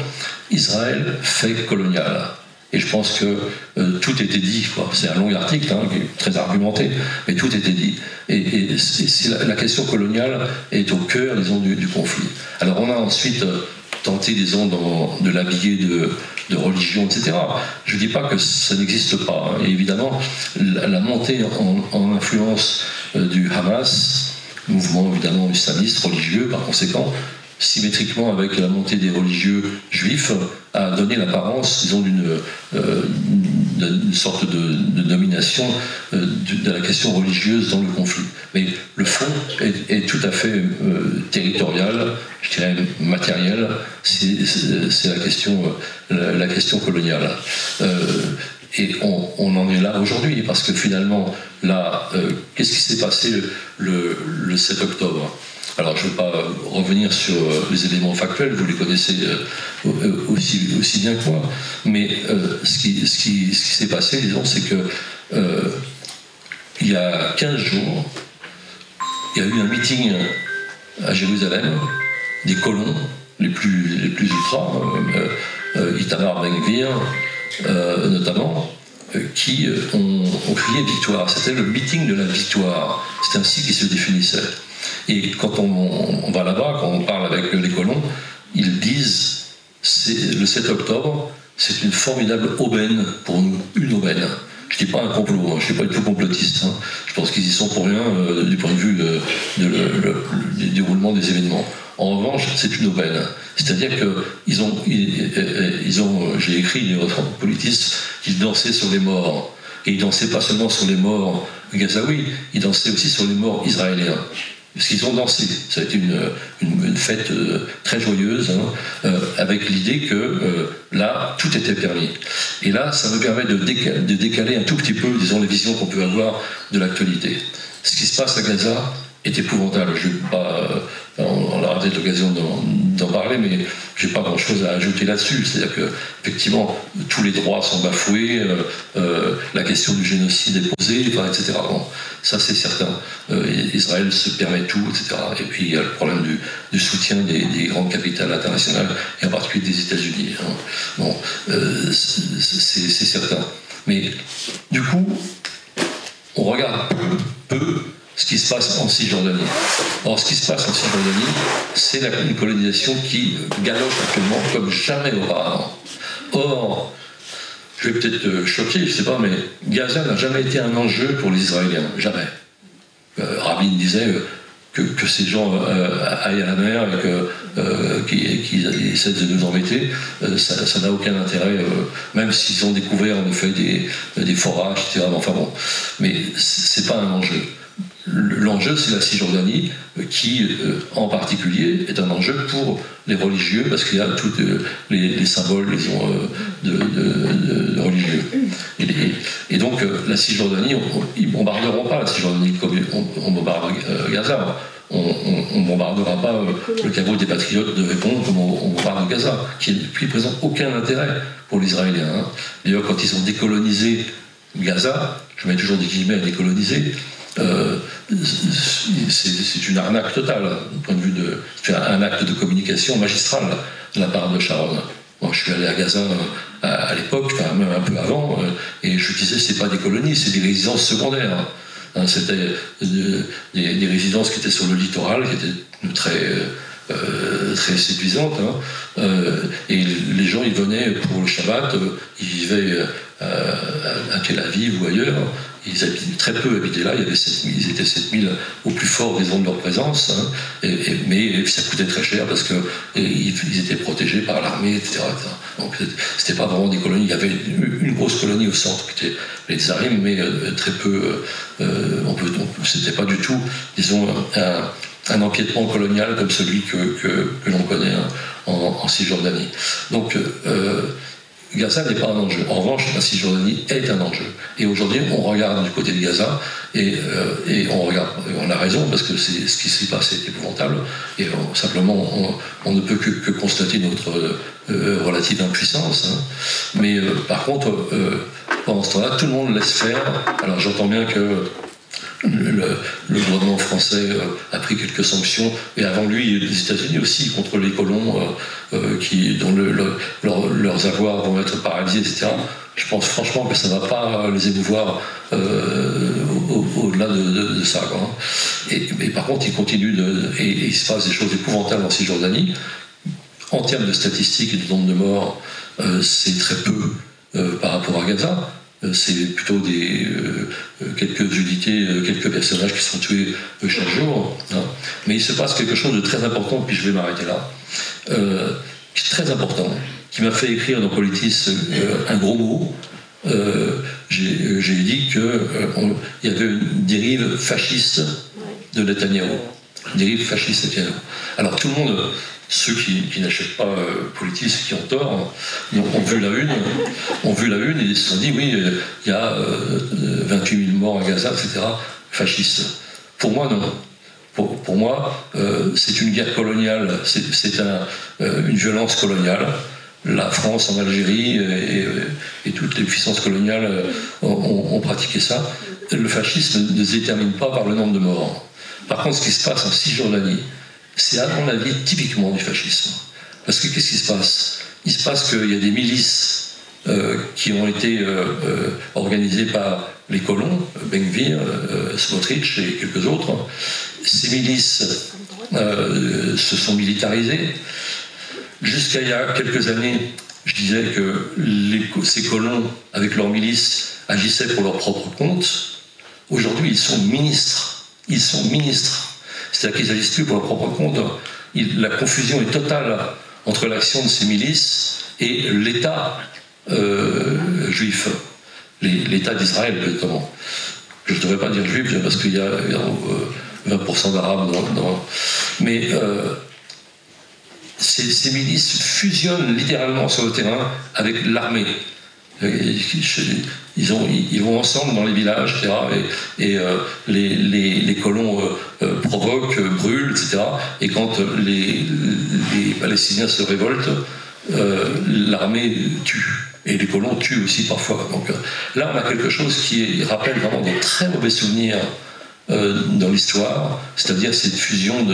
Israël, fait colonial. Et je pense que tout était dit, quoi. C'est un long article, hein, qui est très argumenté, mais tout était dit. Et la question coloniale est au cœur, disons, du conflit. Alors on a ensuite tenté, disons, de l'habiller de religion, etc. Je ne dis pas que ça n'existe pas. Hein. Et évidemment, la montée en influence du Hamas, mouvement évidemment islamiste, religieux, par conséquent, symétriquement avec la montée des religieux juifs, a donné l'apparence, disons, d'une sorte de domination de la question religieuse dans le conflit. Mais le fond est tout à fait territorial, je dirais matériel, c'est la question coloniale. Et on en est là aujourd'hui, parce que finalement, là, qu'est-ce qui s'est passé le 7 octobre ? Alors, je ne vais pas revenir sur les éléments factuels, vous les connaissez aussi bien que moi, mais ce qui s'est passé, disons, c'est que il y a 15 jours, il y a eu un meeting à Jérusalem des colons les plus ultras, Itamar Ben-Gvir notamment, qui ont crié victoire. C'était le meeting de la victoire. C'est ainsi qu'ils se définissaient. Et quand on va là-bas, quand on parle avec les colons, ils disent le 7 octobre, c'est une formidable aubaine pour nous, une aubaine. Je ne dis pas un complot, hein, je ne suis pas du tout complotiste. Hein. Je pense qu'ils y sont pour rien du point de vue du déroulement des événements. En revanche, c'est une aubaine. C'est-à-dire qu'ils ont, j'ai écrit des politistes, qu'ils dansaient sur les morts. Et ils dansaient pas seulement sur les morts gazaouis, ils dansaient aussi sur les morts israéliens. Parce qu'ils ont dansé. Ça a été une fête très joyeuse, hein, avec l'idée que là, tout était permis. Et là, ça me permet de décaler un tout petit peu, disons, les visions qu'on peut avoir de l'actualité. Ce qui se passe à Gaza est épouvantable. Je vais pas, on aura peut-être l'occasion d'en parler, mais j'ai pas grand-chose à ajouter là-dessus. C'est-à-dire que effectivement, tous les droits sont bafoués, la question du génocide est posée, etc. Bon, ça c'est certain. Israël se permet tout, etc. Et puis il y a le problème du soutien des grandes capitales internationales, et en particulier des États-Unis. Hein. Bon, c'est certain. Mais du coup, on regarde peu ce qui se passe en Cisjordanie. Or, ce qui se passe en Cisjordanie, c'est une colonisation qui galope actuellement comme jamais auparavant. Or, je vais peut-être choquer, je ne sais pas, mais Gaza n'a jamais été un enjeu pour les Israéliens. Jamais. Rabin disait que ces gens aillent à la mer et qu'ils essaient de nous embêter, ça n'a aucun intérêt, même s'ils ont découvert en effet des forages, etc. Enfin bon, mais c'est pas un enjeu. L'enjeu, c'est la Cisjordanie, qui, en particulier, est un enjeu pour les religieux, parce qu'il y a tous les symboles de religieux. Et donc, la Cisjordanie, ils ne bombarderont pas la Cisjordanie comme on bombarde Gaza. On ne bombardera pas le caveau des patriotes de répondre comme on bombarde Gaza, qui ne présente aucun intérêt pour les Israéliens. Hein. D'ailleurs, quand ils ont décolonisé Gaza, je mets toujours des guillemets à décoloniser, c'est une arnaque totale, du point de vue c'est un acte de communication magistral de la part de Sharon. Moi, je suis allé à Gaza à l'époque, enfin, même un peu avant, et je disais, c'est pas des colonies, c'est des résidences secondaires. Hein, c'était des résidences qui étaient sur le littoral, qui étaient très séduisantes. Hein, et les gens, ils venaient pour le Shabbat, ils vivaient à Tel Aviv ou ailleurs. Très peu habitaient là, ils étaient 7000 au plus fort des ondes de leur présence, hein, mais ça coûtait très cher parce qu'ils étaient protégés par l'armée, etc. Donc c'était pas vraiment des colonies. Il y avait une grosse colonie au centre qui était les Tsarim, mais très peu. C'était pas du tout, disons, un empiètement colonial comme celui que l'on connaît, hein, en Cisjordanie. Donc Gaza n'est pas un enjeu. En revanche, la Cisjordanie est un enjeu. Et aujourd'hui, on regarde du côté de Gaza et on a raison parce que ce qui s'y passe est épouvantable. Et simplement, on ne peut que constater notre relative impuissance. Hein. Mais par contre, pendant ce temps-là, tout le monde laisse faire. Alors j'entends bien que le gouvernement français a pris quelques sanctions, et avant lui, les États-Unis aussi, contre les colons dont leurs avoirs vont être paralysés, etc. Je pense franchement que ça ne va pas les émouvoir au-delà de ça. Quoi. Et par contre, il continue et il se passe des choses épouvantables en Cisjordanie. En termes de statistiques et de nombre de morts, c'est très peu par rapport à Gaza. C'est plutôt quelques unités, quelques personnages qui sont tués chaque jour. Hein. Mais il se passe quelque chose de très important, puis je vais m'arrêter là, qui est très important, qui m'a fait écrire dans Politis un gros mot. J'ai dit qu'il y avait une dérive fasciste de Netanyahou. Une dérive fasciste de Netanyahou. Alors tout le monde... Ceux qui n'achètent pas Politis, qui ont tort, ont vu la une et ils se sont dit oui, il y a 28 000 morts à Gaza, etc. Fasciste. Pour moi, non. Pour moi, c'est une guerre coloniale, c'est une violence coloniale. La France en Algérie et toutes les puissances coloniales ont pratiqué ça. Le fascisme ne se détermine pas par le nombre de morts. Par contre, ce qui se passe en Cisjordanie, c'est à mon avis typiquement du fascisme. Parce que qu'est-ce qui se passe? Il se passe qu'il y a des milices qui ont été organisées par les colons, Ben Gvir, Smotrich et quelques autres. Ces milices se sont militarisées. Jusqu'à il y a quelques années, je disais que ces colons, avec leurs milices, agissaient pour leur propre compte. Aujourd'hui, ils sont ministres. Ils sont ministres. C'est-à-dire qu'ils n'agissent plus pour leur propre compte. La confusion est totale entre l'action de ces milices et l'État juif, l'État d'Israël, notamment. Je ne devrais pas dire juif, parce qu'il y a 20% d'Arabes dans... Mais ces milices fusionnent littéralement sur le terrain avec l'armée. Ils vont ensemble dans les villages, etc. Et les colons provoquent, brûlent, etc. Et quand Palestiniens se révoltent, l'armée tue. Et les colons tuent aussi parfois. Donc là, on a quelque chose qui rappelle vraiment de très mauvais souvenirs dans l'histoire, c'est-à-dire cette fusion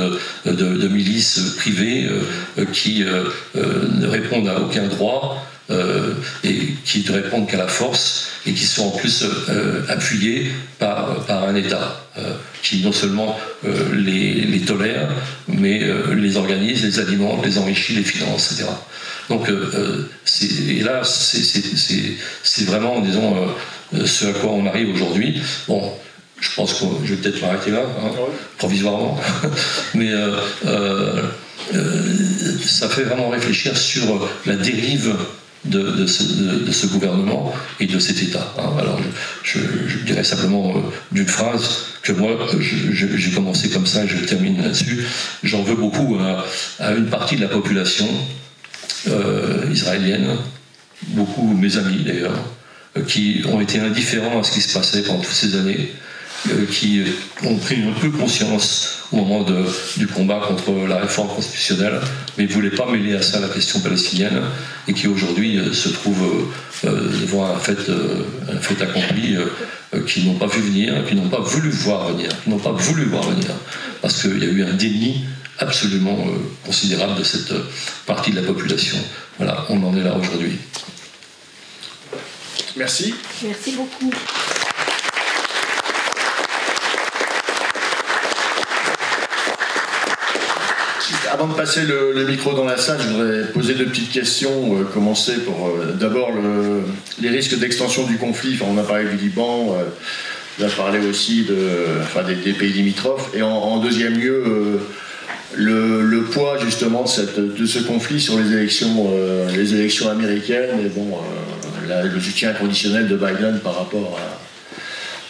de milices privées qui ne répondent à aucun droit et qui ne répondent qu'à la force et qui sont en plus appuyées par un État qui non seulement les tolère, mais les organise, les alimente, les enrichit, les finance, etc. Donc, et là, c'est vraiment, disons, ce à quoi on arrive aujourd'hui. Bon, je pense que je vais peut-être m'arrêter là, hein, provisoirement, mais ça fait vraiment réfléchir sur la dérive de ce gouvernement et de cet État. Hein. Alors, je dirais simplement d'une phrase que moi, j'ai commencé comme ça et je termine là-dessus. J'en veux beaucoup à une partie de la population israélienne, beaucoup de mes amis d'ailleurs, qui ont été indifférents à ce qui se passait pendant toutes ces années, qui ont pris un peu conscience au moment du combat contre la réforme constitutionnelle, mais ne voulaient pas mêler à ça la question palestinienne, et qui aujourd'hui se trouvent devant un fait accompli, qui n'ont pas vu venir, qui n'ont pas voulu voir venir, parce qu'il y a eu un déni absolument considérable de cette partie de la population. Voilà, on en est là aujourd'hui. Merci. Merci beaucoup. Avant de passer le micro dans la salle, je voudrais poser deux petites questions. Commencer pour d'abord les risques d'extension du conflit. Enfin, on a parlé du Liban, on a parlé aussi des pays limitrophes. Et en deuxième lieu, le poids justement de ce conflit sur les élections américaines et bon, le soutien inconditionnel de Biden par rapport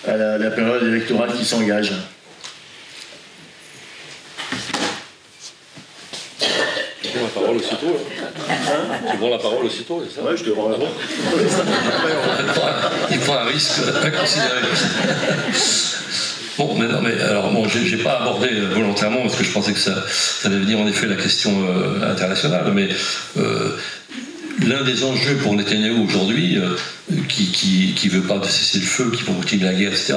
à la période électorale qui s'engage. La parole aussitôt. Tu prends la parole aussitôt, c'est ça? Ouais, je te rends la parole. Il prend un risque inconsidéré. Bon, j'ai pas abordé volontairement parce que je pensais que ça allait venir en effet la question internationale, mais l'un des enjeux pour Netanyahou aujourd'hui, qui veut pas de cesser le feu, qui veut continuer la guerre, etc.,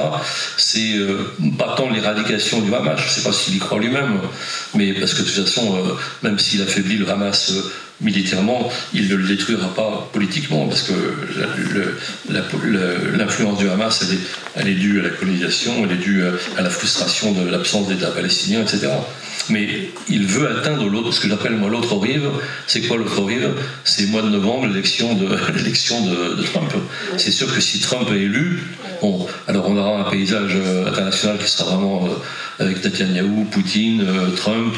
c'est pas tant l'éradication du Hamas, je ne sais pas s'il y croit lui-même, mais parce que de toute façon, même s'il affaiblit le Hamas militairement, il ne le détruira pas politiquement, parce que l'influence du Hamas, elle est due à la colonisation, elle est due à la frustration de l'absence d'État palestinien, etc. Mais il veut atteindre l'autre, ce que j'appelle moi l'autre rive. C'est quoi l'autre rive? C'est le mois de novembre, l'élection de Trump. C'est sûr que si Trump est élu, bon, alors on aura un paysage international qui sera vraiment avec Netanyahou, Poutine, Trump,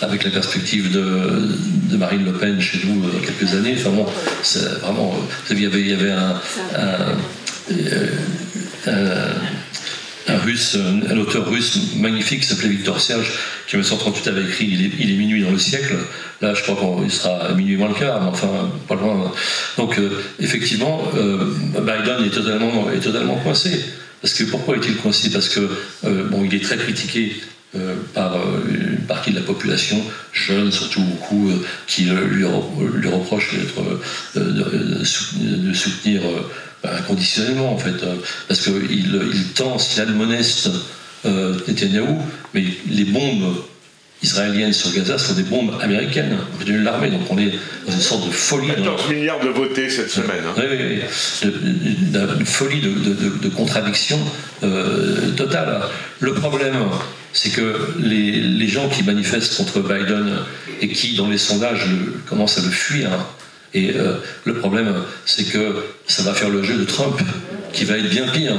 avec la perspective de Marine Le Pen chez nous dans quelques années. Enfin bon, c'est vraiment, il y avait un auteur russe magnifique qui s'appelait Victor Serge, qui en 1938 avait écrit il est minuit dans le siècle. Là, je crois qu'il sera à minuit moins le quart, mais enfin, pas loin. Donc, effectivement, Biden est totalement coincé. Parce que pourquoi est-il coincé? Parce que, il est très critiqué par une partie de la population, jeune surtout beaucoup, qui lui reproche de soutenir inconditionnellement en fait, parce qu'il tend, s'il admoneste Netanyahou, mais les bombes israéliennes sur Gaza sont des bombes américaines, de l'armée, donc on est dans une sorte de folie. 14 milliards de votés cette semaine. Hein. Oui. Une folie de contradiction totale. Le problème, c'est que les gens qui manifestent contre Biden et qui, dans les sondages, commencent à le fuir, et le problème, c'est que ça va faire le jeu de Trump, qui va être bien pire.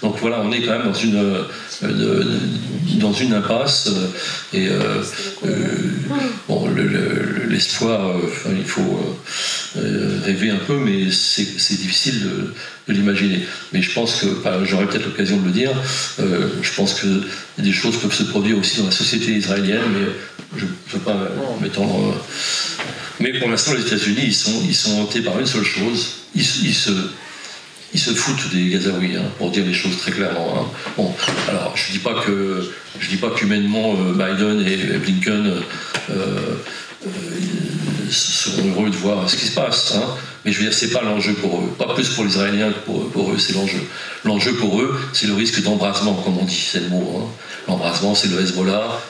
Donc voilà, on est quand même dans une impasse. Et l'espoir, il faut rêver un peu, mais c'est difficile de l'imaginer. Mais je pense que, j'aurai peut-être l'occasion de le dire, je pense que des choses peuvent se produire aussi dans la société israélienne, mais je ne veux pas m'étendre. Mais pour l'instant, les États-Unis, ils sont hantés par une seule chose. Ils se foutent des Gazaouis, pour dire les choses très clairement. Bon, alors je dis pas qu'humainement Biden et Blinken sont heureux de voir ce qui se passe. Hein. Mais je veux dire, c'est pas l'enjeu pour eux. Pas plus pour les Israéliens que pour eux, c'est l'enjeu. L'enjeu pour eux, c'est le risque d'embrasement, comme on dit, c'est le mot. Hein. L'embrasement, c'est le Hezbollah,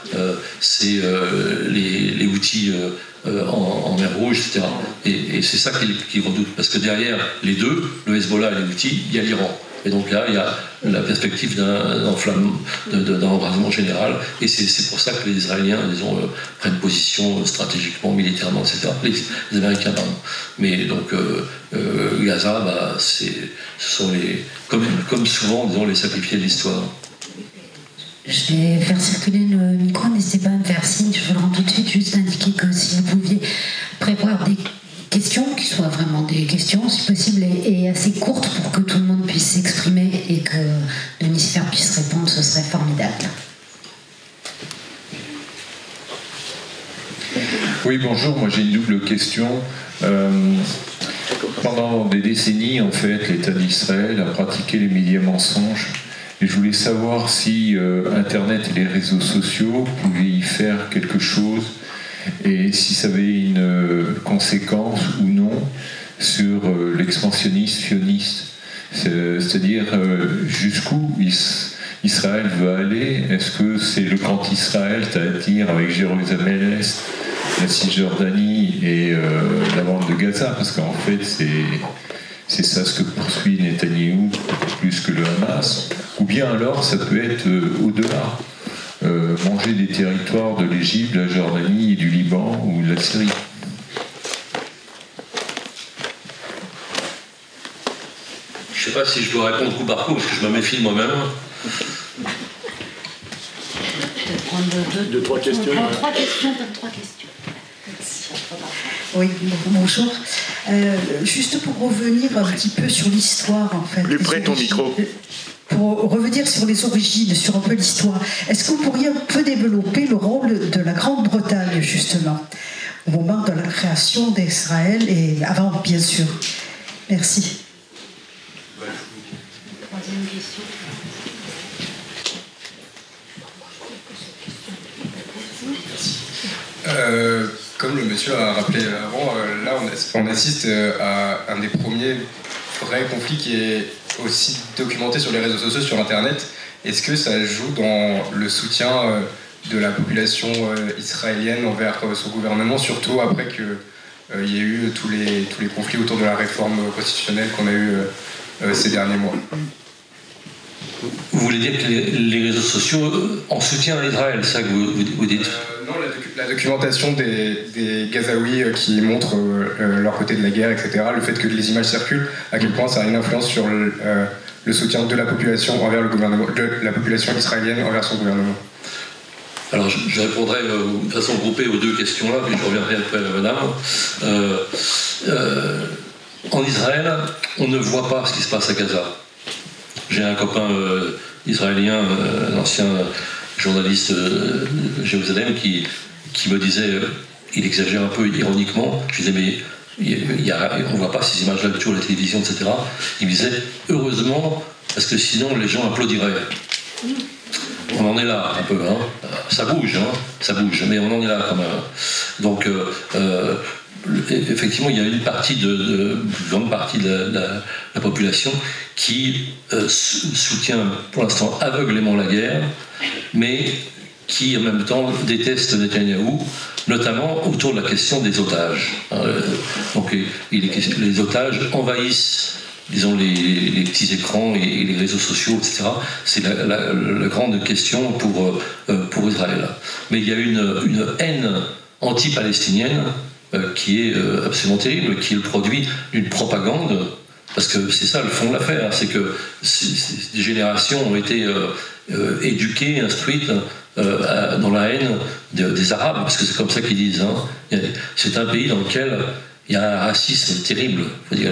c'est les Houthis en mer Rouge, etc. Et c'est ça qu'ils redoutent. Parce que derrière les deux, le Hezbollah et les Houthis, il y a l'Iran. Et donc là, il y a la perspective d'un embrasement général. Et c'est pour ça que les Israéliens, disons, prennent position stratégiquement, militairement, etc. Les Américains, pardon. Mais donc, Gaza, bah, ce sont comme souvent, disons, les sacrifiés de l'histoire. Je vais faire circuler le micro, n'hésitez pas à me faire signe. Je vous le rends tout de suite, juste indiquer que si vous pouviez prévoir des questions, qui soient vraiment des questions, si possible, et assez courtes pour que tout le monde puisse s'exprimer et que Denis Sfer puisse répondre, ce serait formidable. Oui, bonjour, moi j'ai une double question. Pendant des décennies, en fait, l'État d'Israël a pratiqué les médias mensonges. Et je voulais savoir si Internet et les réseaux sociaux pouvaient y faire quelque chose et si ça avait une conséquence ou non sur l'expansionnisme sioniste. C'est-à-dire jusqu'où Israël veut aller. Est-ce que c'est le grand Israël, c'est-à-dire avec Jérusalem-Est, la Cisjordanie et la bande de Gaza? Parce qu'en fait, c'est ça ce que poursuit Netanyahou plus que le Hamas. Ou bien alors, ça peut être au-delà. Manger des territoires de l'Égypte, de la Jordanie et du Liban ou de la Syrie. Je ne sais pas si je dois répondre coup par coup, parce que je me méfie de moi-même. Deux, trois questions. Trois questions. Oui, bonjour. Juste pour revenir un petit peu sur l'histoire, en fait. Plus près ton micro. Pour revenir sur les origines, sur un peu l'histoire, est-ce que vous pourriez un peu développer le rôle de la Grande-Bretagne, justement, au moment de la création d'Israël et avant, bien sûr? Merci. Troisième question. Comme le monsieur a rappelé avant, là on assiste à un des premiers vrais conflits qui est aussi documenté sur les réseaux sociaux, sur Internet. Est-ce que ça joue dans le soutien de la population israélienne envers son gouvernement, surtout après qu'il y ait eu tous les conflits autour de la réforme constitutionnelle qu'on a eu ces derniers mois? Vous voulez dire que les réseaux sociaux en soutien à Israël, c'est ça que vous dites? Non, la documentation des Gazaouis qui montrent leur côté de la guerre, etc. Le fait que les images circulent, à quel point ça a une influence sur le soutien de la population envers le gouvernement, de la population israélienne envers son gouvernement. Alors je répondrai de façon groupée aux deux questions-là, puis je reviendrai après à madame. En Israël, on ne voit pas ce qui se passe à Gaza. J'ai un copain israélien, un ancien journaliste de Jérusalem, qui me disait, il exagère un peu ironiquement, je disais mais on ne voit pas ces images-là sur la télévision, etc. Il me disait, heureusement, parce que sinon les gens applaudiraient. On en est là un peu, hein. Ça bouge, mais on en est là quand même. Donc effectivement, il y a une grande partie de la population qui soutient pour l'instant aveuglément la guerre, mais qui en même temps déteste Netanyahou, notamment autour de la question des otages. Donc les otages envahissent, disons, les petits écrans et les réseaux sociaux, etc. C'est la grande question pour Israël. Mais il y a une haine anti-palestinienne qui est absolument terrible, qui est le produit d'une propagande, parce que c'est ça le fond de l'affaire, c'est que des générations ont été éduquées, instruites dans la haine des Arabes, parce que c'est comme ça qu'ils disent. Hein. C'est un pays dans lequel il y a un racisme terrible, il faut dire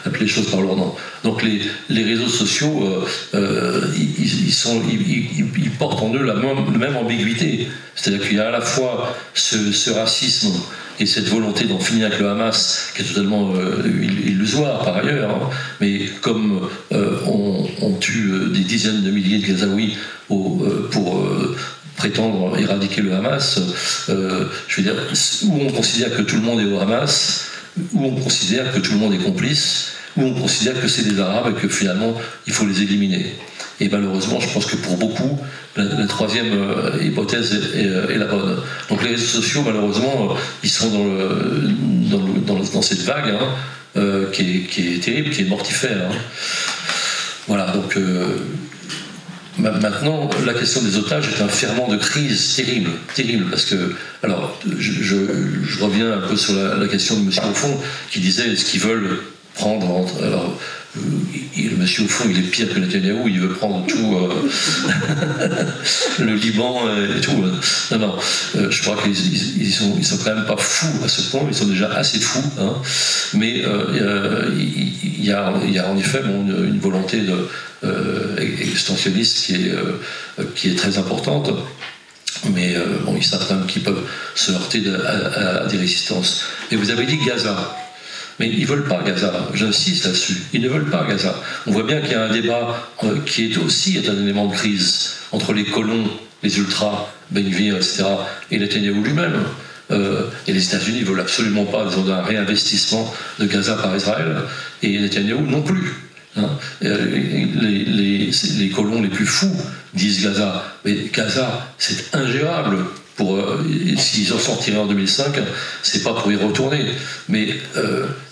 appeler les choses par leur nom. Donc les réseaux sociaux, ils portent en eux la même ambiguïté. C'est-à-dire qu'il y a à la fois ce racisme et cette volonté d'en finir avec le Hamas, qui est totalement illusoire par ailleurs, hein. Mais comme on tue des dizaines de milliers de Gazaouis pour prétendre éradiquer le Hamas, je veux dire, où on considère que tout le monde est au Hamas, où on considère que tout le monde est complice, où on considère que c'est des Arabes et que finalement il faut les éliminer. Et malheureusement, je pense que pour beaucoup, la troisième hypothèse est la bonne. Donc les réseaux sociaux, malheureusement, ils sont dans cette vague qui est terrible, qui est mortifère. Voilà, donc maintenant, la question des otages est un ferment de crise terrible, parce que, alors, je reviens un peu sur la question de M. Aufond, qui disait, est-ce qu'ils veulent prendre, alors, le monsieur au fond il est pire que Netanyahou, il veut prendre tout le Liban et tout. Non, je crois qu'ils sont quand même pas fous à ce point, ils sont déjà assez fous, mais il y a en effet une volonté extensionniste qui est très importante. Mais ils savent quand même qu'ils peuvent se heurter à des résistances. Et vous avez dit Gaza. Mais ils ne veulent pas Gaza, j'insiste là-dessus, ils ne veulent pas Gaza. On voit bien qu'il y a un débat qui est aussi un élément de crise entre les colons, les ultras, Ben Gvir, etc., et Netanyahou lui-même. Et les États-Unis ne veulent absolument pas, ils ont un réinvestissement de Gaza par Israël, et Netanyahou non plus. Les colons les plus fous disent Gaza, mais Gaza, c'est ingérable. S'ils en sortiraient en 2005, c'est pas pour y retourner. Mais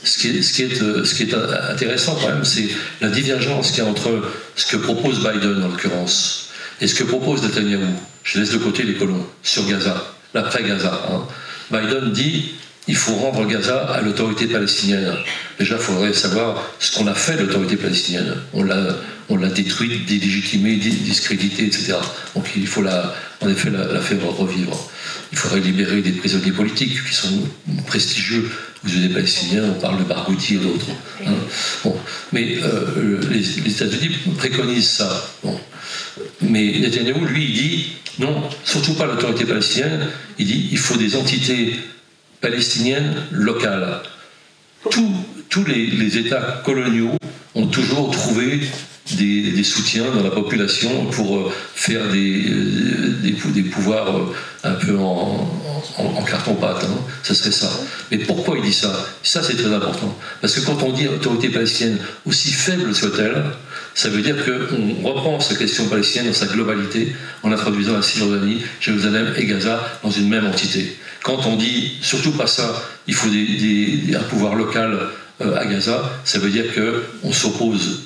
ce qui est intéressant quand même, c'est la divergence qu'il y a entre ce que propose Biden en l'occurrence et ce que propose Netanyahou. Je laisse de côté les colons sur Gaza, l'après-Gaza. Biden dit il faut rendre Gaza à l'autorité palestinienne. Déjà, il faudrait savoir ce qu'on a fait de l'autorité palestinienne. On l'a détruite, délégitimée, discréditée, etc. Donc il faut en effet la faire revivre. Il faudrait libérer des prisonniers politiques qui sont prestigieux aux yeux des Palestiniens. On parle de Barghouti et d'autres. Mais les États-Unis préconisent ça. Mais Netanyahou, lui, il dit non, surtout pas l'autorité palestinienne. Il dit il faut des entités palestiniennes locales. Tous les États coloniaux ont toujours trouvé des soutiens dans la population pour faire des pouvoirs un peu en carton-pâte. Ça serait ça. Mais pourquoi il dit ça? Ça, c'est très important. Parce que quand on dit autorité palestinienne, aussi faible soit-elle, ça veut dire qu'on reprend cette question palestinienne dans sa globalité en introduisant la Cisjordanie, Jérusalem et Gaza dans une même entité. Quand on dit, surtout pas ça, il faut un pouvoir local à Gaza, ça veut dire qu'on s'oppose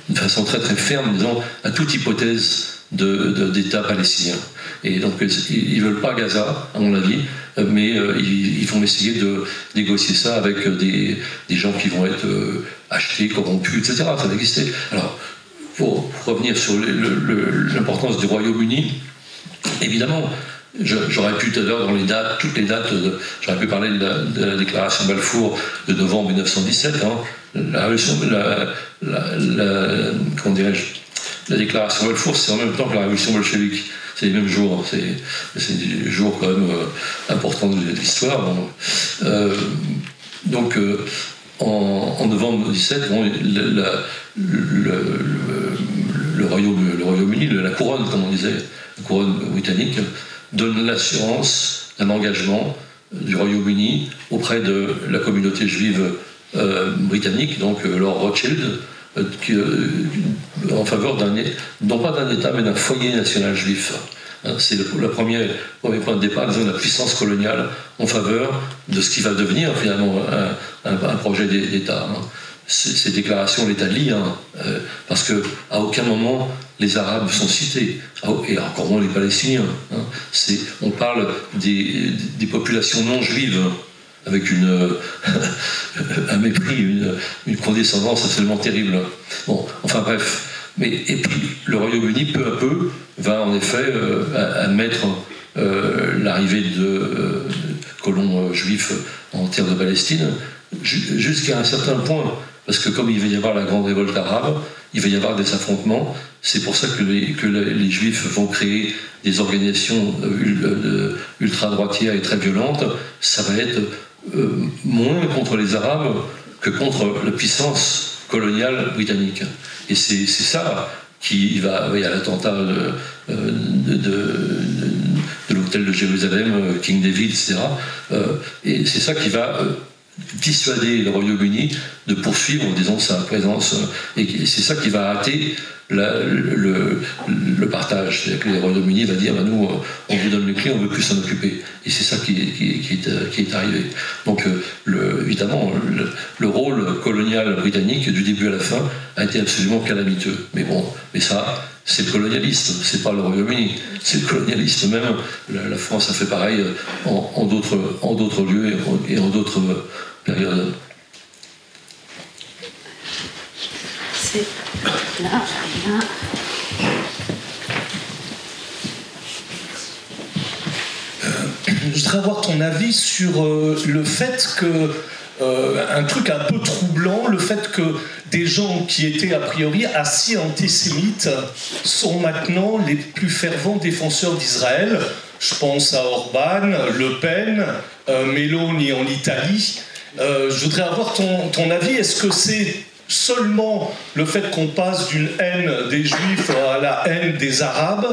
de façon très très ferme, disons, à toute hypothèse d'État palestinien. Et donc ils ne veulent pas Gaza, à mon avis, mais ils vont essayer de négocier ça avec des gens qui vont être achetés, corrompus, etc. Ça va exister. Alors, pour revenir sur l'importance du Royaume-Uni, évidemment, j'aurais pu tout à l'heure, dans toutes les dates, j'aurais pu parler de la déclaration de Balfour de novembre 1917, comment dirais-je, la déclaration de Balfour, c'est en même temps que la révolution bolchevique. C'est les mêmes jours, c'est des jours quand même importants de l'histoire. Donc, en novembre 17, le Royaume-Uni, la couronne, comme on disait, la couronne britannique, donne l'assurance d'un engagement du Royaume-Uni auprès de la communauté juive britannique, donc Lord Rothschild, en faveur non pas d'un État, mais d'un foyer national juif. C'est le premier point de départ, disons, de la puissance coloniale en faveur de ce qui va devenir finalement un projet d'État. Ces déclarations, l'État lit, parce qu'à aucun moment les Arabes sont cités, et encore moins les Palestiniens. On parle des populations non juives, avec un mépris, une condescendance absolument terrible. Bon, enfin bref. Et puis le Royaume-Uni, peu à peu, va en effet admettre l'arrivée de colons juifs en terre de Palestine, jusqu'à un certain point. Parce que comme il va y avoir la grande révolte arabe, il va y avoir des affrontements. C'est pour ça que les Juifs vont créer des organisations ultra-droitières et très violentes. Ça va être moins contre les Arabes que contre la puissance coloniale britannique. Et c'est ça il y a l'attentat de l'hôtel de Jérusalem, King David, etc. Et c'est ça qui va dissuader le Royaume-Uni de poursuivre, disons, sa présence. Et c'est ça qui va hâter le partage. C'est-à-dire que le Royaume-Uni va dire, nous, on vous donne les clés, on ne veut plus s'en occuper. Et c'est ça qui est arrivé. Donc, évidemment, le rôle colonial britannique, du début à la fin, a été absolument calamiteux. Mais bon, ça, c'est le colonialisme, c'est pas le Royaume-Uni, c'est le colonialisme. Même la France a fait pareil en d'autres lieux et en d'autres périodes. C'est là. Je voudrais avoir ton avis sur le fait que, un truc un peu troublant, le fait que des gens qui étaient a priori assez antisémites sont maintenant les plus fervents défenseurs d'Israël. Je pense à Orban, Le Pen, Meloni en Italie. Je voudrais avoir ton avis. Est-ce que c'est seulement le fait qu'on passe d'une haine des Juifs à la haine des Arabes,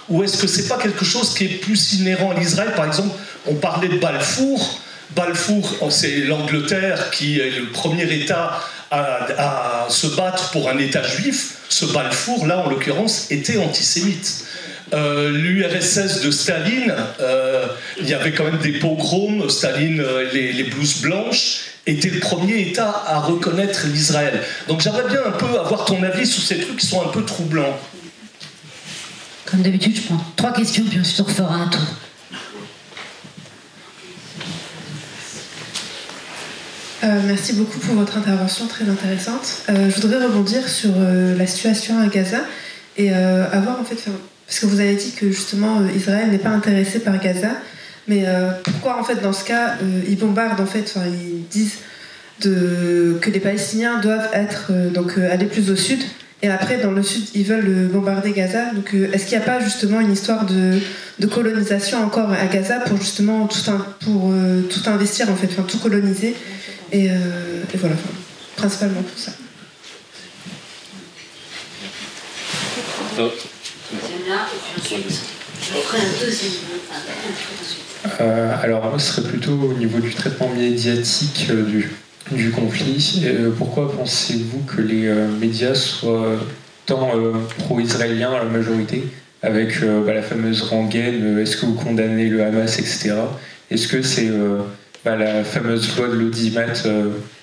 ou est-ce que c'est pas quelque chose qui est plus inhérent à l'Israël? Par exemple, on parlait de Balfour. Balfour, c'est l'Angleterre qui est le premier État à se battre pour un État juif. Ce Balfour, là, en l'occurrence, était antisémite. L'URSS de Staline, il y avait quand même des pogroms. Staline, les blouses blanches, était le premier État à reconnaître l'Israël. Donc j'aimerais bien un peu avoir ton avis sur ces trucs qui sont un peu troublants. Comme d'habitude, je prends 3 questions, puis ensuite on refera un tour. Merci beaucoup pour votre intervention très intéressante. Je voudrais rebondir sur la situation à Gaza et avoir en fait, parce que vous avez dit que justement Israël n'est pas intéressé par Gaza, mais pourquoi en fait dans ce cas ils bombardent en fait, ils disent que les Palestiniens doivent être aller plus au sud et après dans le sud ils veulent bombarder Gaza. Donc est-ce qu'il n'y a pas justement une histoire de colonisation encore à Gaza pour justement tout investir en fait, tout coloniser? Et voilà, principalement pour ça. Alors moi, ce serait plutôt au niveau du traitement médiatique du conflit. Pourquoi pensez-vous que les médias soient tant pro-israéliens à la majorité, avec la fameuse rengaine, est-ce que vous condamnez le Hamas, etc. Est-ce que c'est la fameuse loi de l'audimat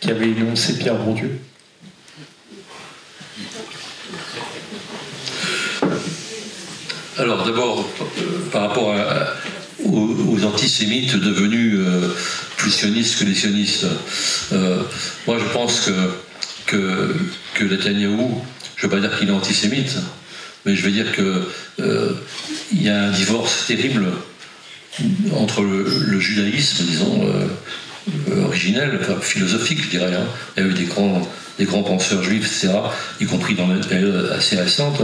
qu'avait énoncé Pierre Bourdieu? Alors d'abord, par rapport aux antisémites devenus plus sionistes que les sionistes, moi je pense que Netanyahou, je ne veux pas dire qu'il est antisémite, mais je vais dire qu'il y a un divorce terrible entre le judaïsme, disons, originel, philosophique, je dirais. Il y a eu des grands penseurs juifs, etc., y compris dans une période assez récente,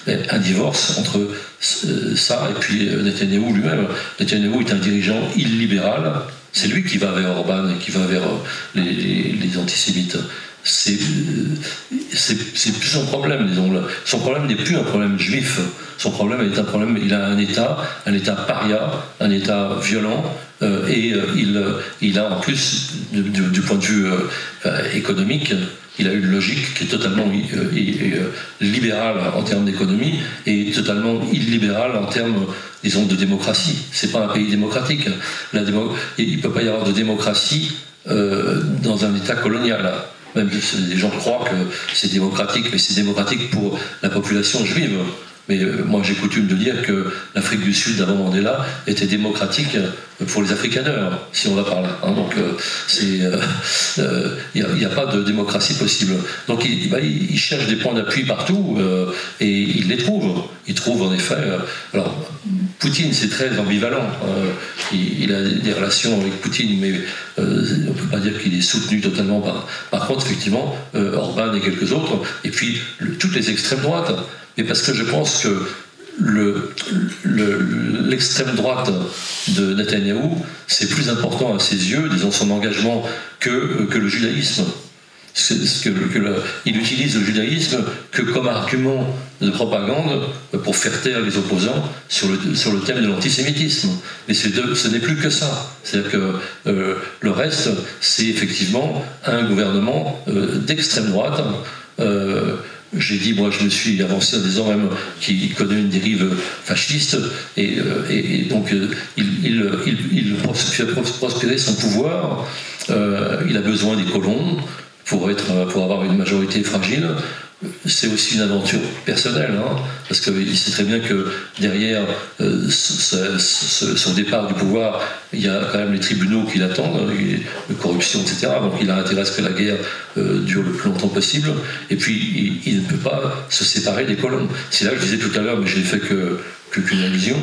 un divorce entre ça et puis Netanyahou lui-même. Netanyahou est un dirigeant illibéral, c'est lui qui va vers Orban et qui va vers les antisémites. C'est plus son problème, disons. Son problème n'est plus un problème juif. Son problème est un problème. Il a un État paria, un État violent, et il a en plus, du point de vue économique, il a une logique qui est totalement libérale en termes d'économie et totalement illibérale en termes, disons, de démocratie. C'est pas un pays démocratique. Il ne peut pas y avoir de démocratie dans un État colonial. Même les gens croient que c'est démocratique, mais c'est démocratique pour la population juive. Mais moi j'ai coutume de dire que l'Afrique du Sud d'avant Mandela était démocratique pour les Afrikaners, si on va par là. Donc il n'y a pas de démocratie possible. Donc il cherche des points d'appui partout et il les trouve. Il trouve en effet. Alors Poutine c'est très ambivalent. Il a des relations avec Poutine, mais on ne peut pas dire qu'il est soutenu totalement par contre effectivement Orban et quelques autres. Et puis toutes les extrêmes droites. Mais parce que je pense que l'extrême droite de Netanyahou, c'est plus important à ses yeux, disons son engagement, que le judaïsme. il utilise le judaïsme que comme argument de propagande pour faire taire les opposants sur le thème de l'antisémitisme. Mais ce n'est plus que ça. C'est-à-dire que le reste, c'est effectivement un gouvernement d'extrême droite. J'ai dit, moi, je me suis avancé en disant même qu'il connaît une dérive fasciste, et donc il fait prospérer son pouvoir. Il a besoin des colons pour avoir une majorité fragile. C'est aussi une aventure personnelle, hein, parce qu'il sait très bien que derrière son départ du pouvoir, il y a quand même les tribunaux qui l'attendent, de corruption, etc. Donc il a intérêt à ce que la guerre dure le plus longtemps possible, et puis il ne peut pas se séparer des colons. C'est là que je disais tout à l'heure, mais je n'ai fait qu'une allusion,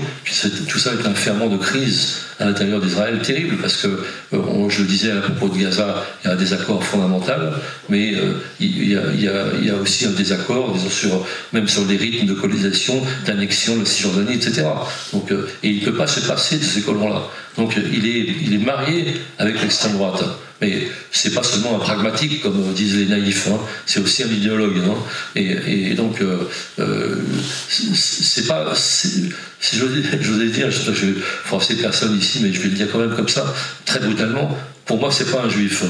tout ça est un ferment de crise à l'intérieur d'Israël terrible, parce que, je le disais à propos de Gaza, il y a un désaccord fondamental, mais il y a aussi un désaccord, disons, même sur les rythmes de colonisation, d'annexion de la Cisjordanie, etc. Donc, et il ne peut pas se passer de ces colons-là. Donc il est marié avec l'extrême droite. Mais c'est pas seulement un pragmatique, comme disent les naïfs, hein, c'est aussi un idéologue. Hein, et donc, c'est pas. Si j'osais dire, je vais froisser personne ici, mais je vais le dire quand même comme ça, très brutalement, pour moi, c'est pas un juif.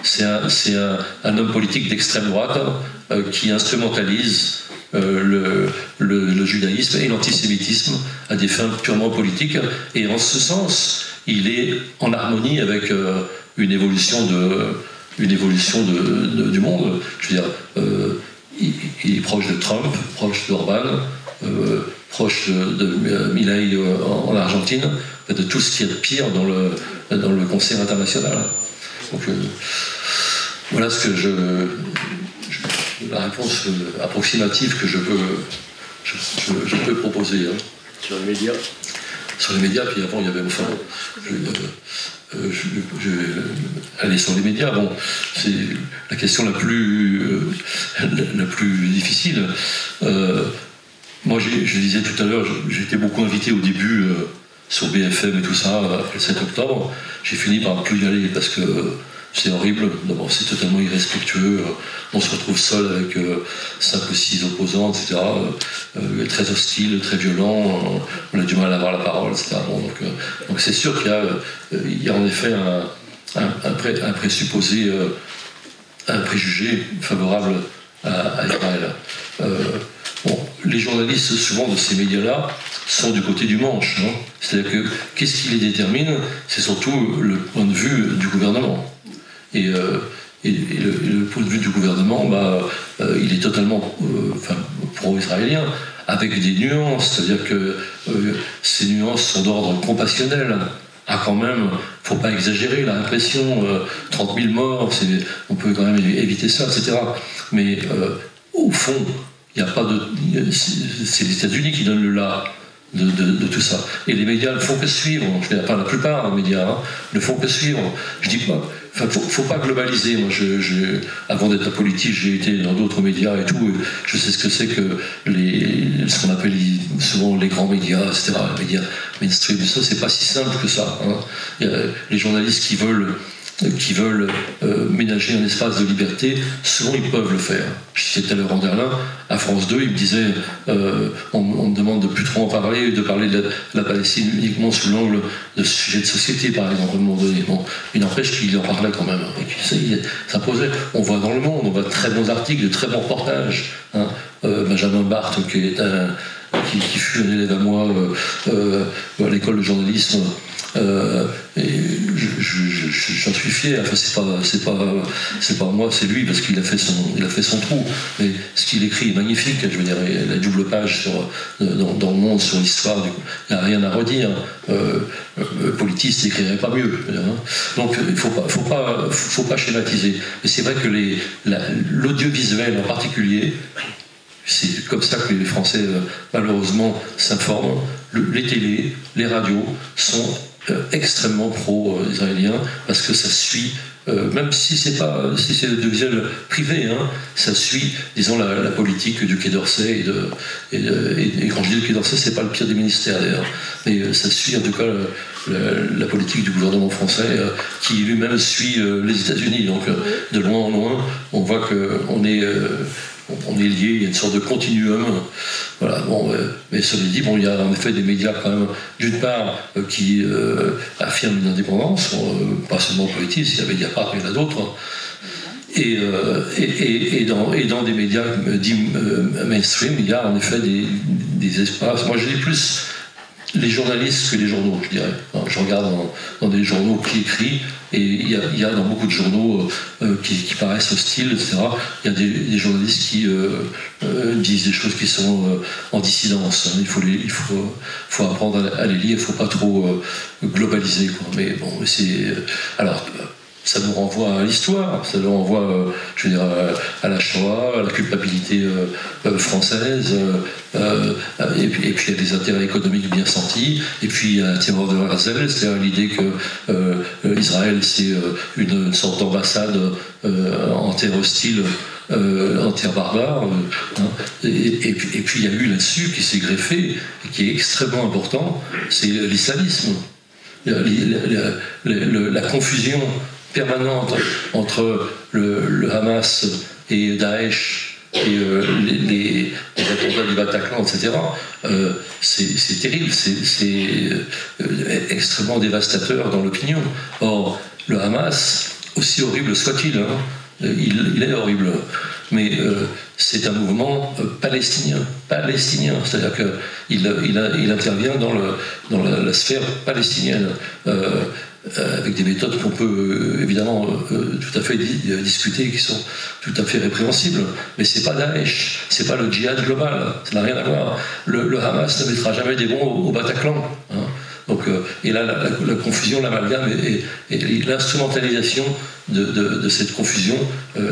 C'est un homme politique d'extrême droite qui instrumentalise le judaïsme et l'antisémitisme à des fins purement politiques. Et en ce sens, il est en harmonie avec une évolution du monde. Je veux dire, il est proche de Trump, proche d'Orban, proche de Milei en Argentine, de tout ce qui est de pire dans le concert international. Donc voilà ce que la réponse approximative que je peux proposer. Hein. Sur les médias. Sur les médias, puis avant il y avait aller sur les médias, bon, c'est la question la plus difficile. Moi, je disais tout à l'heure, j'étais beaucoup invité au début sur BFM et tout ça, après le 7 octobre. J'ai fini par ne plus y aller parce que c'est horrible. D'abord, c'est totalement irrespectueux. On se retrouve seul avec 5 ou 6 opposants, etc. Très hostile, très violent. On a du mal à avoir la parole, etc. Bon, donc c'est sûr qu'il y a en effet un présupposé, un préjugé favorable à Israël. Bon, les journalistes, souvent de ces médias-là, sont du côté du manche. Hein. C'est-à-dire que qu'est-ce qui les détermine? C'est surtout le point de vue du gouvernement. Et le point de vue du gouvernement, il est totalement pro-israélien, avec des nuances, c'est-à-dire que ces nuances sont d'ordre compassionnel. Ah, quand même, faut pas exagérer, la répression, 30 000 morts, on peut quand même éviter ça, etc. Mais au fond, il n'y a pas de. C'est les États-Unis qui donnent le là de tout ça. Et les médias ne font que suivre. Je ne dis pas la plupart des médias, ne font que suivre. Je dis pas. Faut pas globaliser. Moi, avant d'être politique, j'ai été dans d'autres médias et tout. Et je sais ce que c'est que ce qu'on appelle souvent les grands médias, etc. Les médias mainstream. Ça, c'est pas si simple que ça. Hein. Il y a les journalistes qui veulent ménager un espace de liberté, souvent ils peuvent le faire. Je citais tout à l'heure Anderlin, à France 2, il me disait on me demande de plus trop en parler, de parler de la Palestine uniquement sous l'angle de sujets de société, par exemple, à un moment donné. Bon, il n'empêche qu'il en parlait quand même. Et ça posait. On voit dans Le Monde, on voit de très bons articles, de très bons reportages. Hein. Benjamin Barthes, qui fut un élève à moi à l'école de journalisme. Et j'en suis fier. Enfin, c'est pas moi, c'est lui, parce qu'il a fait son trou. Mais ce qu'il écrit est magnifique. Je veux dire, la double page dans Le Monde sur l'histoire. Il n'y a rien à redire. Politiste n'écrirait pas mieux. Hein. Donc il faut pas schématiser. Mais c'est vrai que l'audiovisuel en particulier. C'est comme ça que les Français, malheureusement, s'informent. Les télés, les radios sont extrêmement pro-israéliens parce que ça suit, même si c'est l'audiovisuel privé, hein, ça suit, disons, la politique du Quai d'Orsay. Et quand je dis le Quai d'Orsay, c'est pas le pire des ministères d'ailleurs, mais ça suit en tout cas la politique du gouvernement français, qui lui-même suit les États-Unis. Donc de loin en loin, on voit qu'on est lié, il y a une sorte de continuum. Voilà, bon, mais cela dit, bon, il y a en effet des médias quand même, d'une part, qui affirment une indépendance, pas seulement politique, il y a Mediapart, mais il y en a d'autres. Et dans des médias dits mainstream, il y a en effet des espaces. Moi, je lis plus les journalistes que les journaux, je dirais. Alors, je regarde dans des journaux qui écrivent, et il y a dans beaucoup de journaux qui paraissent hostiles, etc. Il y a des journalistes qui disent des choses qui sont en dissidence. Il faut apprendre à les lire, il ne faut pas trop globaliser, quoi. Mais bon, c'est... Alors, ça nous renvoie à l'histoire, ça nous renvoie, je veux dire, à la Shoah, à la culpabilité française, et puis il y a des intérêts économiques bien sentis, et puis il y a la terreur de Herzl, c'est-à-dire l'idée que Israël c'est une sorte d'ambassade en terre hostile, en terre barbare, et puis il y a eu là-dessus qui s'est greffé, et qui est extrêmement important, c'est l'islamisme. La confusion permanente entre le Hamas et Daesh et les attentats du Bataclan, etc., c'est terrible, c'est extrêmement dévastateur dans l'opinion. Or, le Hamas, aussi horrible soit-il, il est horrible, mais c'est un mouvement palestinien, c'est-à-dire qu'il intervient dans la sphère palestinienne, avec des méthodes qu'on peut évidemment tout à fait discuter, qui sont tout à fait répréhensibles. Mais c'est pas Daesh, c'est pas le djihad global, ça n'a rien à voir. Le Hamas ne mettra jamais des bombes au Bataclan. Donc, et là, la confusion, l'amalgame et l'instrumentalisation de cette confusion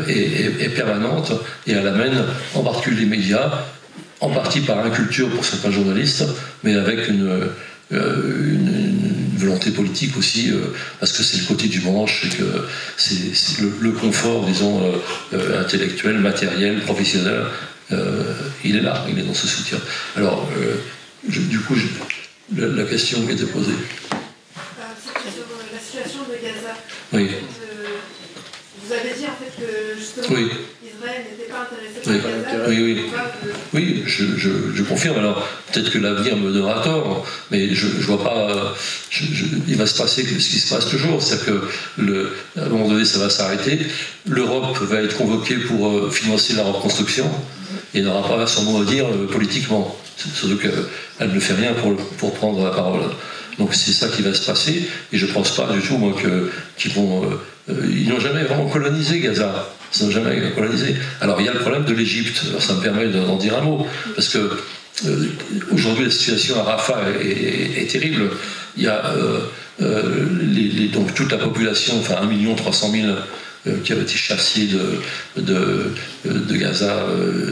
est permanente, et elle amène en particulier les médias, en partie par inculture pour certains journalistes, mais avec une volonté politique aussi, parce que c'est le côté du manche, et que c'est le confort, disons, intellectuel, matériel, professionnel, il est là, il est dans ce soutien. Alors, du coup, la question qui était posée. C'était sur la situation de Gaza. Oui. Vous avez dit en fait que justement oui. Israël n'était pas intéressé par Gaza. Oui, je confirme. Alors peut-être que l'avenir me donnera tort, mais je vois pas. Il va se passer ce qui se passe toujours, c'est-à-dire que à un moment donné, ça va s'arrêter. L'Europe va être convoquée pour financer la reconstruction, et n'aura pas son mot à dire politiquement. Surtout qu'elle ne fait rien pour prendre la parole. Donc c'est ça qui va se passer, et je ne pense pas du tout, moi, qu'ils vont... ils n'ont jamais vraiment colonisé Gaza. Ils n'ont jamais colonisé. Alors il y a le problème de l'Égypte. Alors ça me permet d'en dire un mot, parce que aujourd'hui la situation à Rafah est terrible. Il y a donc toute la population, enfin 1 300 000 qui avaient été chassés de Gaza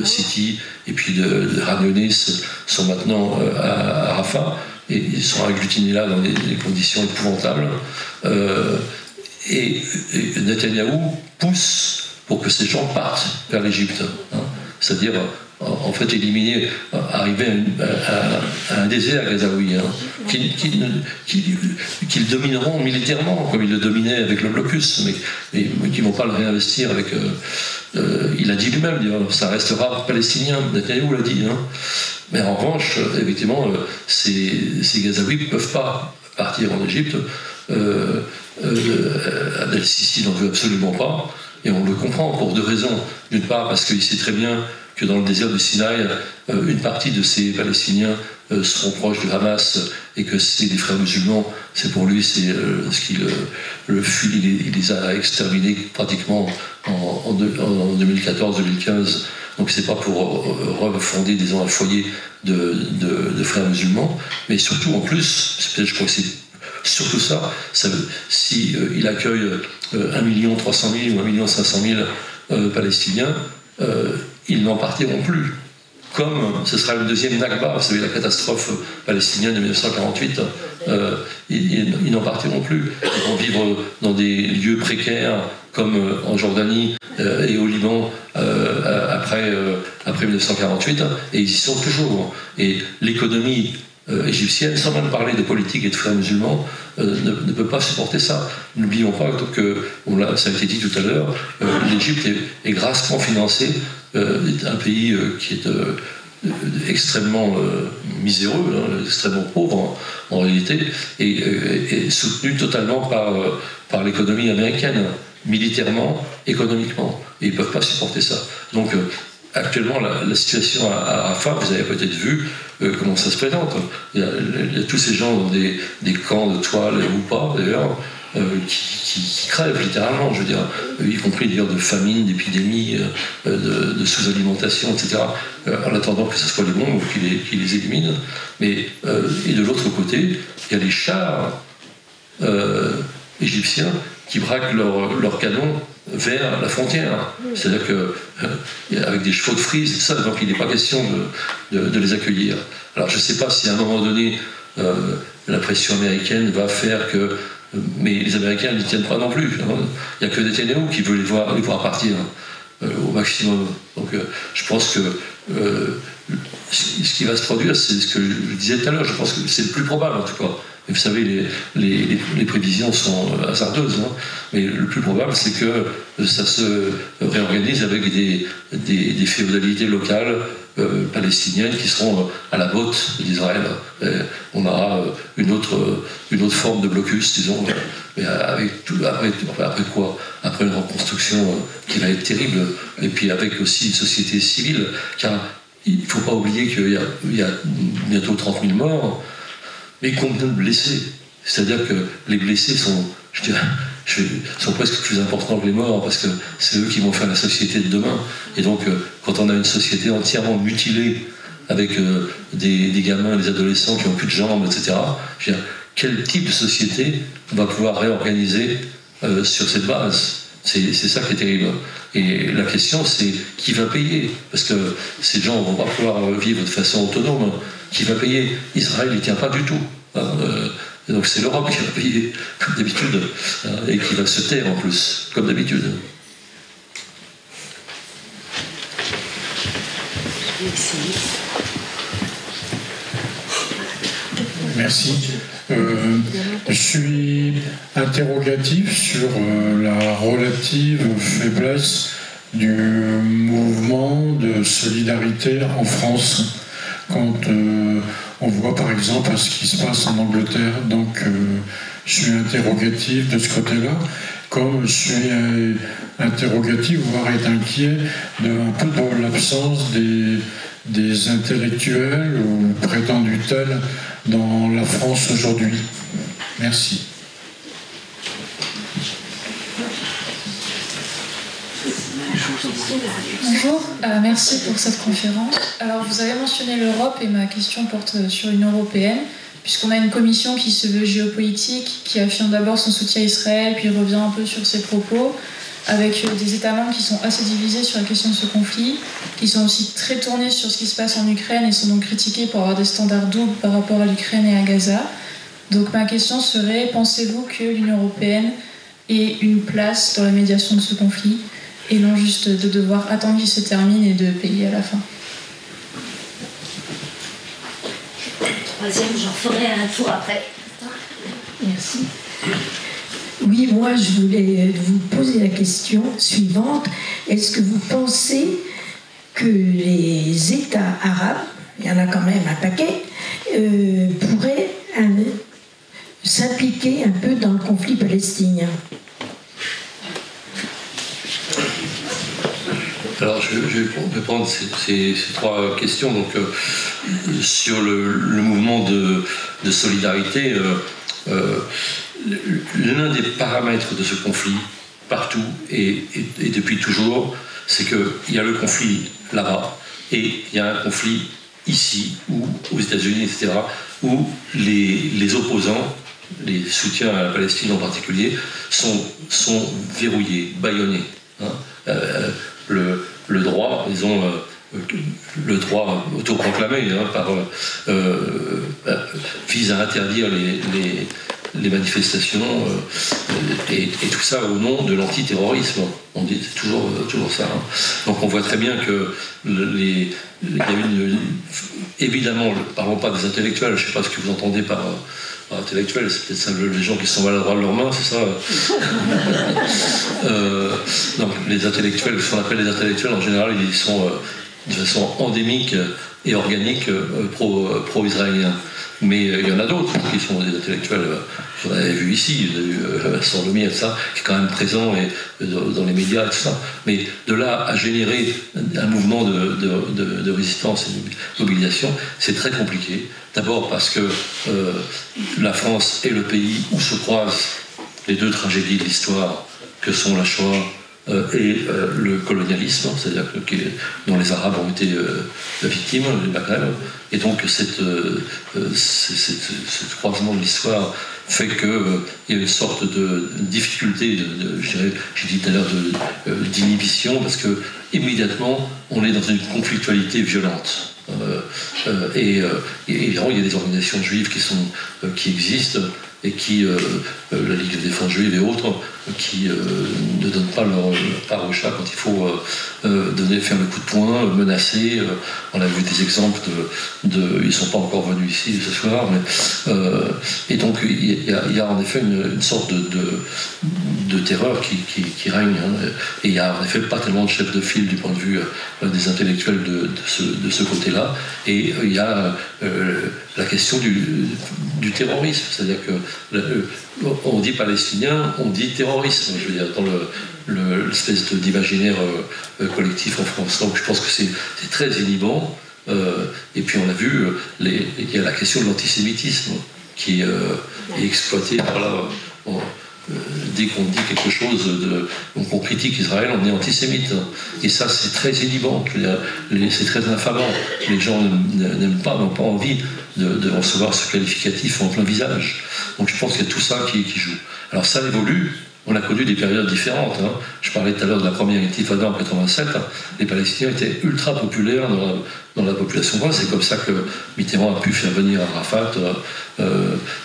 City et puis de Khan Younis sont maintenant à Rafah, et ils sont agglutinés là dans des conditions épouvantables. Et Netanyahou pousse pour que ces gens partent vers l'Égypte, c'est-à-dire en fait éliminer, arriver à un désert gazaoui, qu'ils domineront militairement comme ils le dominaient avec le blocus, mais qui ne vont pas le réinvestir avec... il a dit lui-même, ça restera palestinien, Netanyahou l'a dit. Mais en revanche, effectivement, ces Gazaouis ne peuvent pas partir en Égypte. Abdel Sisi n'en veut absolument pas, et on le comprend pour deux raisons. D'une part, parce qu'il sait très bien que dans le désert du Sinaï, une partie de ces Palestiniens seront proches du Hamas, et que c'est des frères musulmans. C'est pour lui, c'est ce qu'il il les a exterminés pratiquement en 2014-2015. Donc c'est pas pour refonder, disons, un foyer de frères musulmans, mais surtout en plus, je crois que c'est surtout ça, si il accueille 1 300 000 ou 1 500 000 Palestiniens, ils n'en partiront plus. Comme ce sera le deuxième Nakba, vous savez, la catastrophe palestinienne de 1948, ils n'en partiront plus. Ils vont vivre dans des lieux précaires, comme en Jordanie et au Liban après 1948, et ils y sont toujours. Et l'économie égyptienne, sans même parler de politique et de frères musulmans, ne peut pas supporter ça. N'oublions pas que, ça a été dit tout à l'heure, l'Égypte est grassement financée, un pays qui est extrêmement miséreux, hein, extrêmement pauvre en réalité, et soutenu totalement par l'économie américaine, militairement, économiquement. Et ils ne peuvent pas supporter ça. Donc, actuellement, la situation à Rafah, vous avez peut-être vu comment ça se présente. Il y a tous ces gens dans des camps de toile, ou pas d'ailleurs, qui crèvent littéralement, je veux dire, y compris d'ailleurs de famine, d'épidémie, de sous-alimentation, etc., en attendant que ce soit les bombes qui les éliminent. Mais, et de l'autre côté, il y a les chars égyptiens qui braquent leurs canons vers la frontière. C'est-à-dire qu'avec des chevaux de frise, tout ça, donc il n'est pas question de les accueillir. Alors je ne sais pas si à un moment donné, la pression américaine va faire que... Mais les Américains n'y tiennent pas non plus. Il n'y a que Netanyahu qui veut les voir partir au maximum. Donc je pense que ce qui va se produire, c'est ce que je disais tout à l'heure, je pense que c'est le plus probable en tout cas. Et vous savez, les prévisions sont hasardeuses, hein, mais le plus probable, c'est que ça se réorganise avec des féodalités locales palestiniennes qui seront à la botte d'Israël. On aura une autre forme de blocus, disons, mais après quoi? Après une reconstruction qui va être terrible, et puis avec aussi une société civile, car il ne faut pas oublier qu'il y a bientôt 30 000 morts, mais combien de blessés? C'est-à-dire que les blessés sont presque plus importants que les morts, parce que c'est eux qui vont faire la société de demain. Et donc, quand on a une société entièrement mutilée, avec des gamins, des adolescents qui n'ont plus de jambes, etc., je veux dire, quel type de société on va pouvoir réorganiser sur cette base? C'est ça qui est terrible. Et la question, c'est qui va payer? Parce que ces gens ne vont pas pouvoir vivre de façon autonome. Qui va payer? Israël n'y tient pas du tout. Et donc c'est l'Europe qui va payer, comme d'habitude, et qui va se taire en plus, comme d'habitude. Merci. Je suis interrogatif sur la relative faiblesse du mouvement de solidarité en France. Quand on voit par exemple ce qui se passe en Angleterre, donc je suis interrogatif de ce côté-là, comme je suis interrogatif, voire est inquiet un peu de l'absence des intellectuels ou prétendus tels dans la France aujourd'hui. Merci. Bonjour, merci pour cette conférence. Alors vous avez mentionné l'Europe et ma question porte sur l'Union européenne, puisqu'on a une commission qui se veut géopolitique, qui affirme d'abord son soutien à Israël, puis revient un peu sur ses propos, avec des États membres qui sont assez divisés sur la question de ce conflit, qui sont aussi très tournés sur ce qui se passe en Ukraine et sont donc critiqués pour avoir des standards doubles par rapport à l'Ukraine et à Gaza. Donc ma question serait, pensez-vous que l'Union européenne ait une place dans la médiation de ce conflit, et non juste de devoir attendre qu'il se termine et de payer à la fin? Troisième, j'en ferai un tour après. Merci. Oui, moi je voulais vous poser la question suivante. Est-ce que vous pensez que les États arabes, il y en a quand même un paquet, pourraient s'impliquer un peu dans le conflit palestinien? Alors, je vais prendre ces trois questions. Donc, sur le mouvement de solidarité, l'un des paramètres de ce conflit, partout et depuis toujours, c'est qu'il y a le conflit là-bas et il y a un conflit ici, ou aux États-Unis, etc., où les opposants, les soutiens à la Palestine en particulier, sont verrouillés, bâillonnés. Hein. Le droit, disons, le droit autoproclamé vise à interdire les manifestations, et tout ça au nom de l'antiterrorisme. On dit toujours ça. Hein. Donc on voit très bien que il y a évidemment, parlons pas des intellectuels, je ne sais pas ce que vous entendez par intellectuels, c'est peut-être ça les gens qui sont maladroits de leurs mains, c'est ça. Donc les intellectuels, ce qu'on appelle les intellectuels en général, ils sont de façon endémique et organique pro-israéliens. Mais il y en a d'autres qui sont des intellectuels, vous en avez vu ici, vous avez vu Vincent Lemire, ça, qui est quand même présent dans les médias et tout ça. Mais de là à générer un mouvement de résistance et de mobilisation, c'est très compliqué. D'abord parce que la France est le pays où se croisent les deux tragédies de l'histoire que sont la Shoah et le colonialisme, c'est-à-dire dont les Arabes ont été victimes, le Maghreb. Et donc ce croisement de l'histoire fait qu'il y a une sorte de difficulté, j'ai dit tout à l'heure, d'inhibition, parce que immédiatement on est dans une conflictualité violente. Et évidemment, il y a des organisations juives qui existent et qui, la Ligue de défense juive et autres, qui ne donnent pas leur part au chat quand il faut faire le coup de poing, menacer. On a vu des exemples ils ne sont pas encore venus ici ce soir, mais, et donc il y a en effet une sorte de terreur qui règne. Hein, et il n'y a en effet pas tellement de chefs de file du point de vue des intellectuels de ce côté-là. Et il y a la question du terrorisme, c'est-à-dire que on dit palestinien, on dit terrorisme, je veux dire, dans l'espèce d'imaginaire collectif en France. Donc je pense que c'est très inhibant. Et puis on a vu, il y a la question de l'antisémitisme qui est exploitée par là. Dès qu'on dit quelque chose, qu'on critique Israël, on est antisémite. Et ça, c'est très inhibant, c'est très infamant. Les gens n'aiment pas, n'ont pas envie de recevoir ce qualificatif en plein visage. Donc je pense qu'il y a tout ça qui joue. Alors ça évolue. On a connu des périodes différentes. Hein. Je parlais tout à l'heure de la première intifada en 87. Les Palestiniens étaient ultra populaires dans la population française. C'est comme ça que Mitterrand a pu faire venir Arafat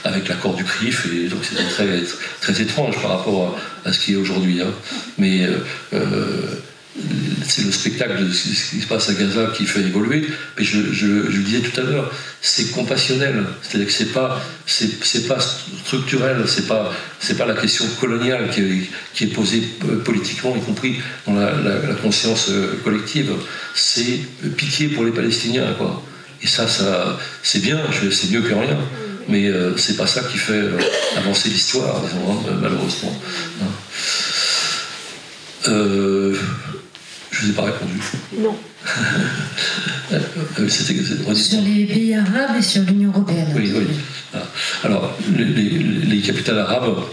avec l'accord du CRIF. Et donc c'était très, très étrange par rapport à ce qui est aujourd'hui. Hein. Mais c'est le spectacle de ce qui se passe à Gaza qui fait évoluer. Mais je le disais tout à l'heure, c'est compassionnel. C'est-à-dire que c'est pas structurel, c'est pas la question coloniale qui est posée politiquement, y compris dans la conscience collective. C'est pitié pour les Palestiniens, quoi. Et ça c'est bien, c'est mieux que rien. Mais c'est pas ça qui fait avancer l'histoire, disons, malheureusement. Je ne vous ai pas répondu. Non. Sur les pays arabes et sur l'Union européenne. Oui. Alors, les capitales arabes,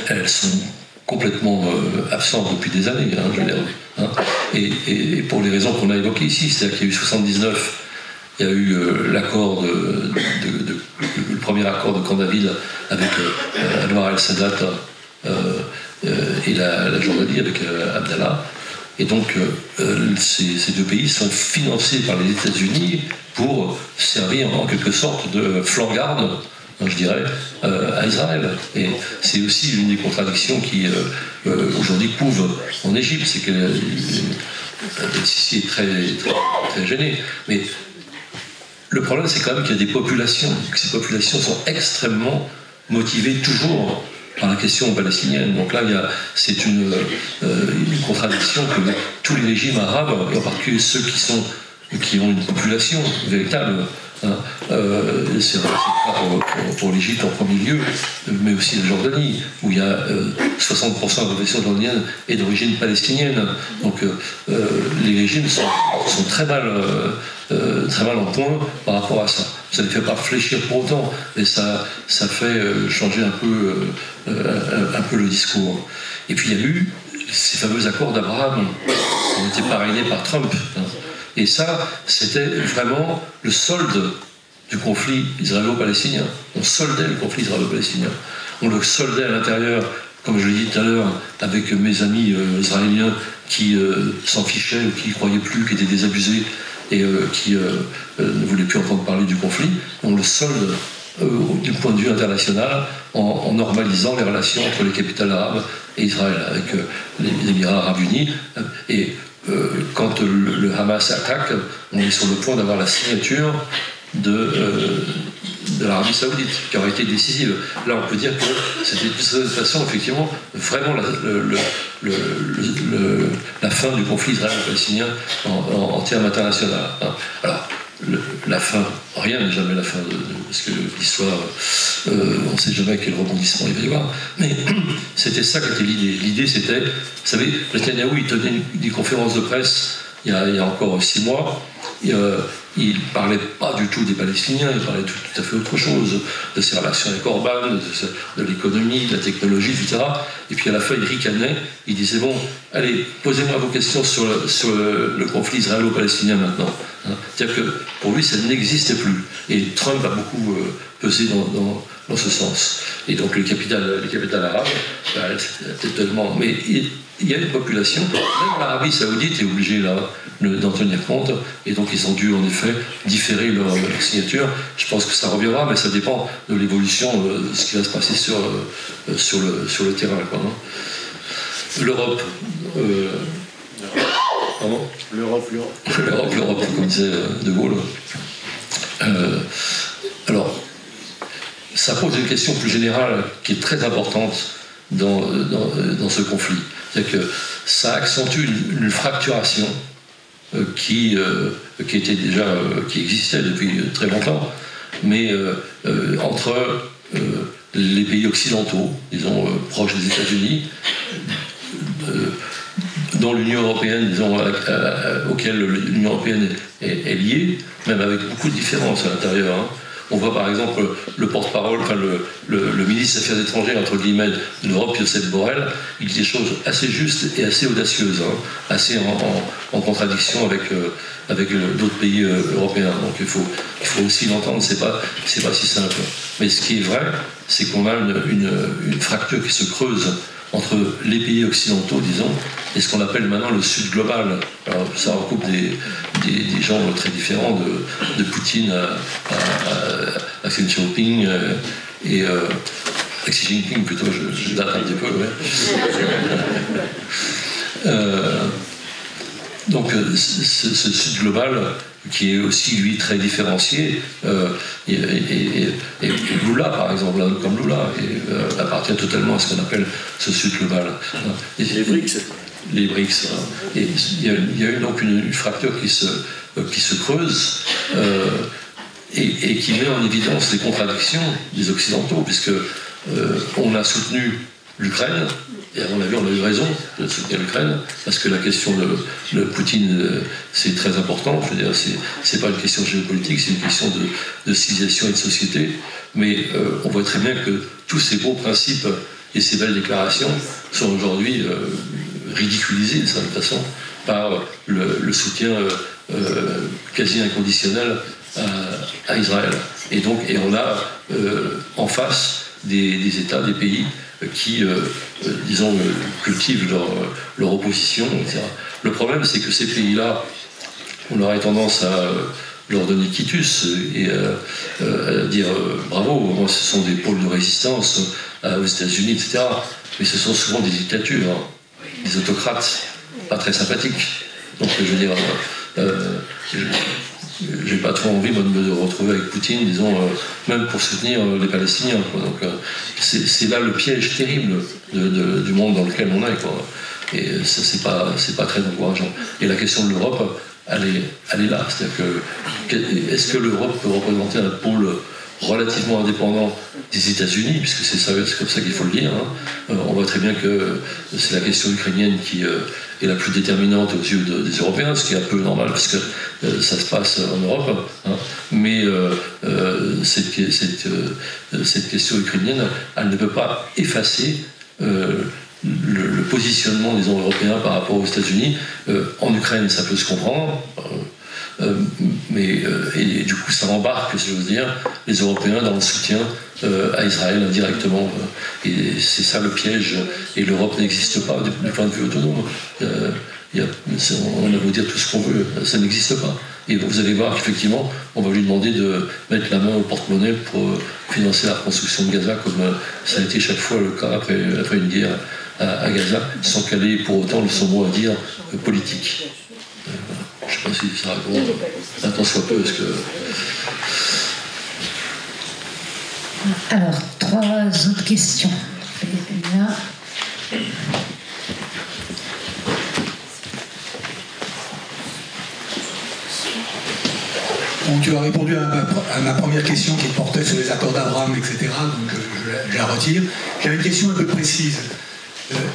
elles sont complètement absentes depuis des années, hein, je veux dire. Hein. Et pour les raisons qu'on a évoquées ici, c'est-à-dire qu'il y a eu 79, il y a eu l'accord le premier accord de Camp David avec Anwar el-Sadat et la Jordanie avec Abdallah. Et donc ces deux pays sont financés par les États-Unis pour servir en quelque sorte de flanc-garde, je dirais, à Israël. Et c'est aussi l'une des contradictions qui aujourd'hui couvent en Égypte, c'est que Sisi est très, très, très gêné. Mais le problème, c'est quand même qu'il y a des populations, que ces populations sont extrêmement motivées toujours par la question palestinienne. Donc là, c'est une contradiction que tous les régimes arabes, et en particulier ceux qui ont une population véritable, hein, c'est vrai pour l'Égypte en premier lieu, mais aussi la Jordanie, où il y a 60% de la population jordanienne est d'origine palestinienne. Donc les régimes sont très mal en point par rapport à ça. Ça ne les fait pas fléchir pour autant, mais ça fait changer un peu le discours. Et puis il y a eu ces fameux accords d'Abraham qui ont été parrainés par Trump. Hein. Et ça, c'était vraiment le solde du conflit israélo-palestinien. On soldait le conflit israélo-palestinien. On le soldait à l'intérieur, comme je l'ai dit tout à l'heure, avec mes amis israéliens qui s'en fichaient, qui ne croyaient plus, qui étaient désabusés et qui ne voulaient plus entendre parler du conflit. On le solde du point de vue international en normalisant les relations entre les capitales arabes et Israël, avec les Émirats arabes unis. Et quand le Hamas attaque, on est sur le point d'avoir la signature de l'Arabie Saoudite, qui aurait été décisive. Là, on peut dire que c'était de cette façon, effectivement, vraiment la fin du conflit israélo-palestinien en termes internationaux. Alors, la fin, rien n'est jamais la fin, parce que l'histoire, on ne sait jamais quel rebondissement il va y avoir, mais c'était ça qui était l'idée. L'idée, c'était, vous savez, Netanyahou, il tenait des conférences de presse il y a encore 6 mois, il ne parlait pas du tout des Palestiniens, il parlait tout à fait autre chose, de ses relations avec Orban, de l'économie, de la technologie, etc. Et puis à la fin, il ricanait, il disait, bon, allez, posez-moi vos questions sur le conflit israélo-palestinien maintenant. C'est-à-dire que pour lui, ça n'existait plus. Et Trump a beaucoup pesé dans ce sens. Et donc les capitales arabes, c'était tellement... Mais il y a une population, même l'Arabie Saoudite est obligée là d'en tenir compte, et donc ils ont dû en effet différer leur signature. Je pense que ça reviendra, mais ça dépend de l'évolution de ce qui va se passer sur le terrain. L'Europe. Pardon ? L'Europe, comme disait De Gaulle. Alors, ça pose une question plus générale qui est très importante dans ce conflit. C'est-à-dire que ça accentue une fracturation qui existait depuis très longtemps, mais entre les pays occidentaux, disons proches des États-Unis, dont l'Union européenne, disons, auquel l'Union européenne est liée, même avec beaucoup de différences à l'intérieur. On voit par exemple le porte-parole, enfin le ministre des Affaires étrangères, entre guillemets, de l'Europe, Josep Borrell, il dit des choses assez justes et assez audacieuses, assez en contradiction avec d'autres pays européens. Donc il faut aussi l'entendre, c'est pas si simple. Mais ce qui est vrai, c'est qu'on a une fracture qui se creuse entre les pays occidentaux, disons, et ce qu'on appelle maintenant le Sud global. Alors, ça recoupe des gens très différents, de Poutine à Xi Jinping, et Xi Jinping plutôt, je date un petit peu, ouais. Donc ce Sud global, qui est aussi, lui, très différencié, et Lula, par exemple, comme Lula, appartient totalement à ce qu'on appelle ce Sud global. Les BRICS. Les BRICS. Et il y a eu donc une fracture qui se creuse, et qui met en évidence les contradictions des Occidentaux, puisque on a soutenu l'Ukraine, et à mon avis, on a eu raison de soutenir l'Ukraine, parce que la question de Poutine, c'est très important. Je veux dire, c'est pas une question géopolitique, c'est une question de civilisation et de société. Mais on voit très bien que tous ces beaux principes et ces belles déclarations sont aujourd'hui ridiculisés d'une certaine façon par le soutien quasi inconditionnel à Israël. Et on a en face des États, des pays qui, disons, cultivent leur opposition, etc. Le problème, c'est que ces pays-là, on aurait tendance à leur donner quitus et à dire bravo, moi, ce sont des pôles de résistance aux États-Unis, etc. Mais ce sont souvent des dictatures, des autocrates, pas très sympathiques. Donc, je veux dire, j'ai pas trop envie, moi, de me retrouver avec Poutine, disons, même pour soutenir les Palestiniens, quoi. Donc, c'est là le piège terrible du monde dans lequel on est, quoi. Et ça, c'est pas très encourageant. Et la question de l'Europe, elle est là. C'est-à-dire que, est-ce que l'Europe peut représenter un pôle relativement indépendant des États-Unis, puisque c'est comme ça qu'il faut le dire. On voit très bien que c'est la question ukrainienne qui est la plus déterminante aux yeux des Européens, ce qui est un peu normal, puisque ça se passe en Europe. Mais cette question ukrainienne, elle ne peut pas effacer le positionnement, disons, européen par rapport aux États-Unis. En Ukraine, ça peut se comprendre. Et du coup, ça embarque, si j'ose dire, les Européens dans le soutien à Israël indirectement. Et c'est ça le piège. Et l'Europe n'existe pas du point de vue autonome. On a beau dire tout ce qu'on veut, ça n'existe pas. Et vous allez voir qu'effectivement, on va lui demander de mettre la main au porte-monnaie pour financer la reconstruction de Gaza, comme ça a été chaque fois le cas après une guerre à Gaza, sans qu'elle ait pour autant son mot à dire politique. Je ne sais pas si ça répond un tant soit peu, parce que... Alors, 3 autres questions. Là. Bon, tu as répondu à ma première question qui portait sur les accords d'Abraham, etc. Donc je la retire. J'avais une question un peu précise.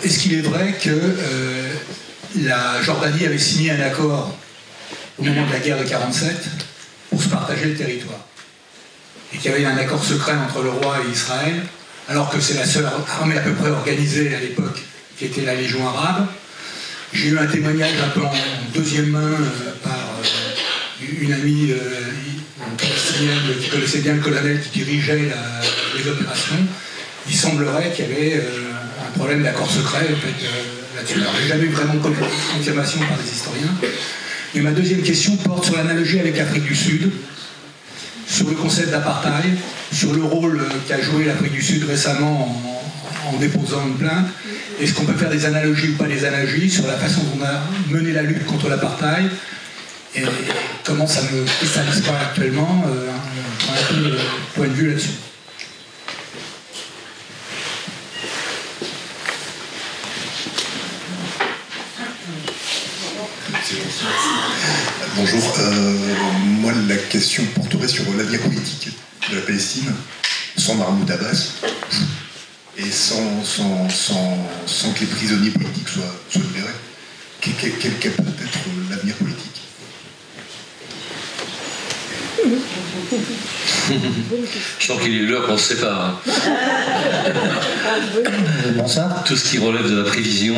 Est-ce qu'il est vrai que la Jordanie avait signé un accord au moment de la guerre de 1947 pour se partager le territoire? Et qu'il y avait un accord secret entre le roi et Israël, alors que c'est la seule armée à peu près organisée à l'époque, qui était la Légion arabe. J'ai eu un témoignage un peu en deuxième main par une amie palestinienne qui connaissait bien le colonel qui dirigeait les opérations. Il semblerait qu'il y avait un problème d'accord secret là-dessus. Alors, j'ai jamais eu vraiment confirmation par les historiens. Et ma deuxième question porte sur l'analogie avec l'Afrique du Sud, sur le concept d'apartheid, sur le rôle qu'a joué l'Afrique du Sud récemment en déposant une plainte. Est-ce qu'on peut faire des analogies ou pas des analogies sur la façon dont on a mené la lutte contre l'apartheid et comment ça ne cristallise pas actuellement un peu de point de vue là-dessus? Bonjour, moi la question porterait sur l'avenir politique de la Palestine, sans Mahmoud Abbas, et sans que les prisonniers politiques soient libérés. Quel peut être l'avenir politique? Je sens qu'il est l'heure qu'on se sépare. Bonsoir. Tout ce qui relève de la prévision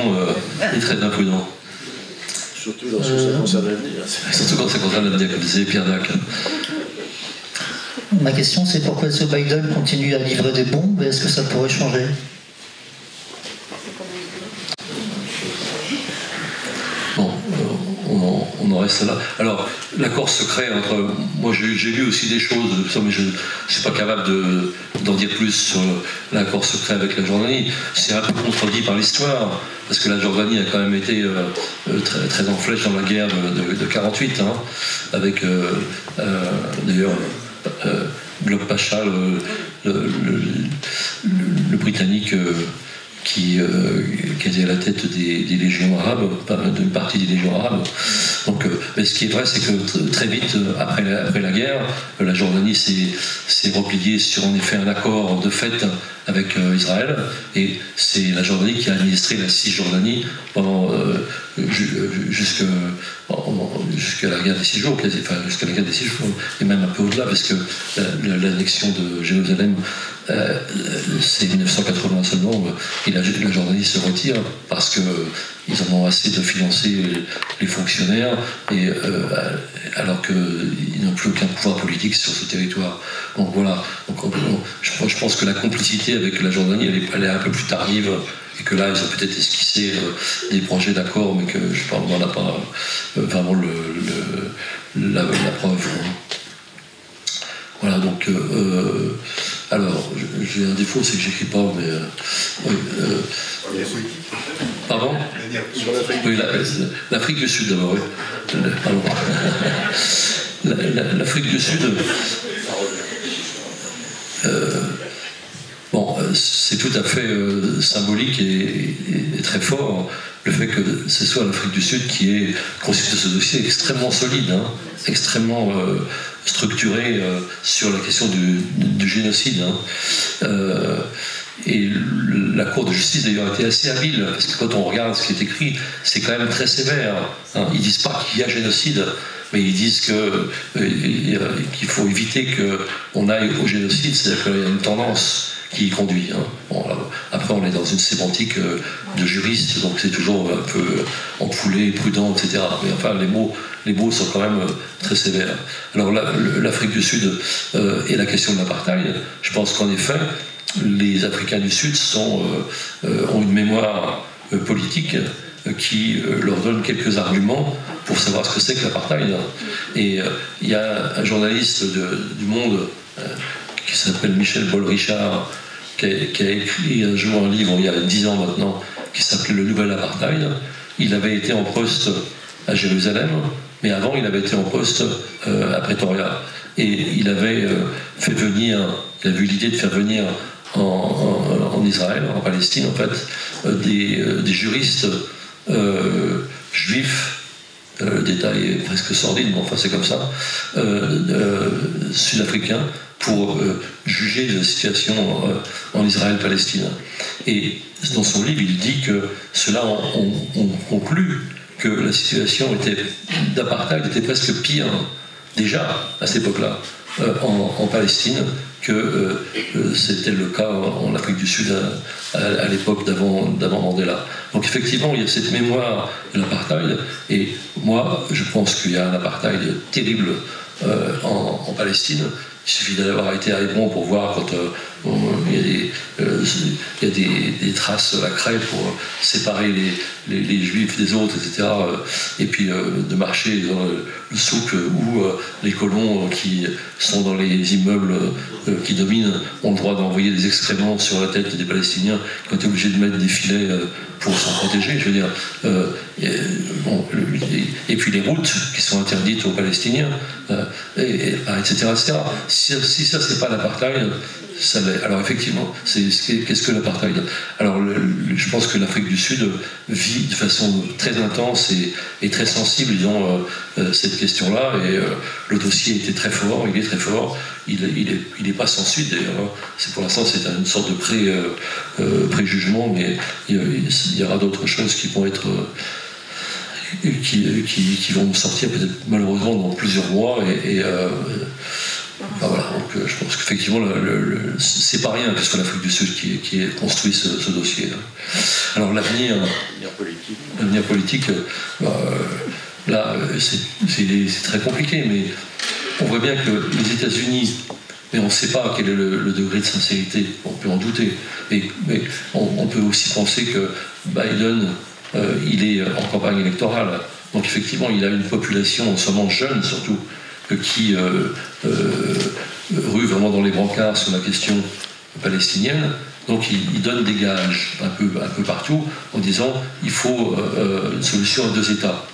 est très imprudent. Surtout lorsque ça concerne l'avenir. Surtout quand ça concerne l'avenir, comme disait Pierre Dac. Ma question, c'est pourquoi est-ce que Biden continue à livrer des bombes et est-ce que ça pourrait changer? Bon, on en reste là. Alors, l'accord secret entre... Moi, j'ai lu aussi des choses, mais je ne suis pas capable d'en dire plus sur l'accord secret avec la Jordanie. C'est un peu contredit par l'histoire, parce que la Jordanie a quand même été très, très en flèche dans la guerre de 48, hein, avec, d'ailleurs, Glock Pacha, le Britannique... qui était à la tête des légions arabes, d'une partie des légions arabes. Donc, mais ce qui est vrai, c'est que très vite, après la guerre, la Jordanie s'est repliée sur en effet un accord de fait avec Israël, et c'est la Jordanie qui a administré la Cisjordanie pendant jusqu'à la guerre des 6 jours, enfin jusqu'à la guerre des 6 jours, et même un peu au-delà, parce que l'annexion de Jérusalem, c'est 1980 seulement, et la Jordanie se retire parce qu'ils en ont assez de financer les fonctionnaires, et, alors qu'ils n'ont plus aucun pouvoir politique sur ce territoire. Donc voilà, je pense que la complicité avec la Jordanie, elle est un peu plus tardive, et que là, ils ont peut-être esquissé des projets d'accord, mais que je pense qu'on n'en a pas vraiment la preuve. Voilà, donc... alors, j'ai un défaut, c'est que j'écris pas, mais... pardon? Oui, l'Afrique du Sud, d'abord, oui. Pardon. L'Afrique du Sud... bon, c'est tout à fait symbolique et très fort le fait que ce soit l'Afrique du Sud qui ait constitué ce dossier extrêmement solide, hein, extrêmement structuré sur la question du génocide. Hein. Et la Cour de justice d'ailleurs a été assez habile, parce que quand on regarde ce qui est écrit, c'est quand même très sévère. Hein. Ils disent pas qu'il y a génocide, mais ils disent qu'il faut éviter qu'on aille au génocide, c'est-à-dire qu'il y a une tendance qui y conduit. Hein. Bon, après, on est dans une sémantique de juriste, donc c'est toujours un peu ampoulé, prudent, etc. Mais enfin, les mots sont quand même très sévères. Alors l'Afrique du Sud et la question de l'apartheid, je pense qu'en effet, les Africains du Sud ont une mémoire politique qui leur donne quelques arguments pour savoir ce que c'est que l'apartheid. Et il y a un journaliste du Monde qui s'appelle Michel Paul Richard, qui a écrit un jour un livre, il y a 10 ans maintenant, qui s'appelait Le Nouvel Apartheid. Il avait été en poste à Jérusalem, mais avant il avait été en poste à Pretoria. Et il avait fait venir, il avait eu l'idée de faire venir en Israël, en Palestine en fait, des juristes juifs, le détail est presque sordide, mais enfin c'est comme ça, sud-africains, pour juger de la situation en Israël-Palestine. Et dans son livre, il dit que cela on conclut que la situation d'apartheid était presque pire, déjà à cette époque-là, en Palestine, que c'était le cas en Afrique du Sud à l'époque d'avant Mandela. Donc effectivement, il y a cette mémoire de l'apartheid, et moi, je pense qu'il y a un apartheid terrible en Palestine. Il suffit d'avoir été à Hébron pour voir quand il y a des traces à la craie pour séparer les juifs des autres, etc. Et puis de marcher dans le souk où les colons qui sont dans les immeubles qui dominent ont le droit d'envoyer des excréments sur la tête des Palestiniens qui ont été obligés de mettre des filets pour s'en protéger, je veux dire. Et puis les routes qui sont interdites aux Palestiniens, etc. Si ça, c'est pas l'apartheid, ça l'est. Alors effectivement, qu'est-ce que l'apartheid? Alors je pense que l'Afrique du Sud vit de façon très intense et très sensible, disons, cette question-là, et le dossier était très fort, il est très fort, il est pas sans suite d'ailleurs. Pour l'instant, c'est une sorte de préjugement, mais il y aura d'autres choses qui vont être qui vont sortir peut-être malheureusement dans plusieurs mois, voilà, donc je pense qu'effectivement c'est pas rien que ce soit l'Afrique du Sud qui ait construit ce dossier. Alors l'avenir politique, là c'est très compliqué, mais on voit bien que les États-Unis, mais on ne sait pas quel est le degré de sincérité, on peut en douter, mais on peut aussi penser que Biden, il est en campagne électorale, donc effectivement il a une population en ce moment jeune surtout, qui rue vraiment dans les brancards sur la question palestinienne. Donc il donne des gages un peu partout en disant il faut une solution à 2 États.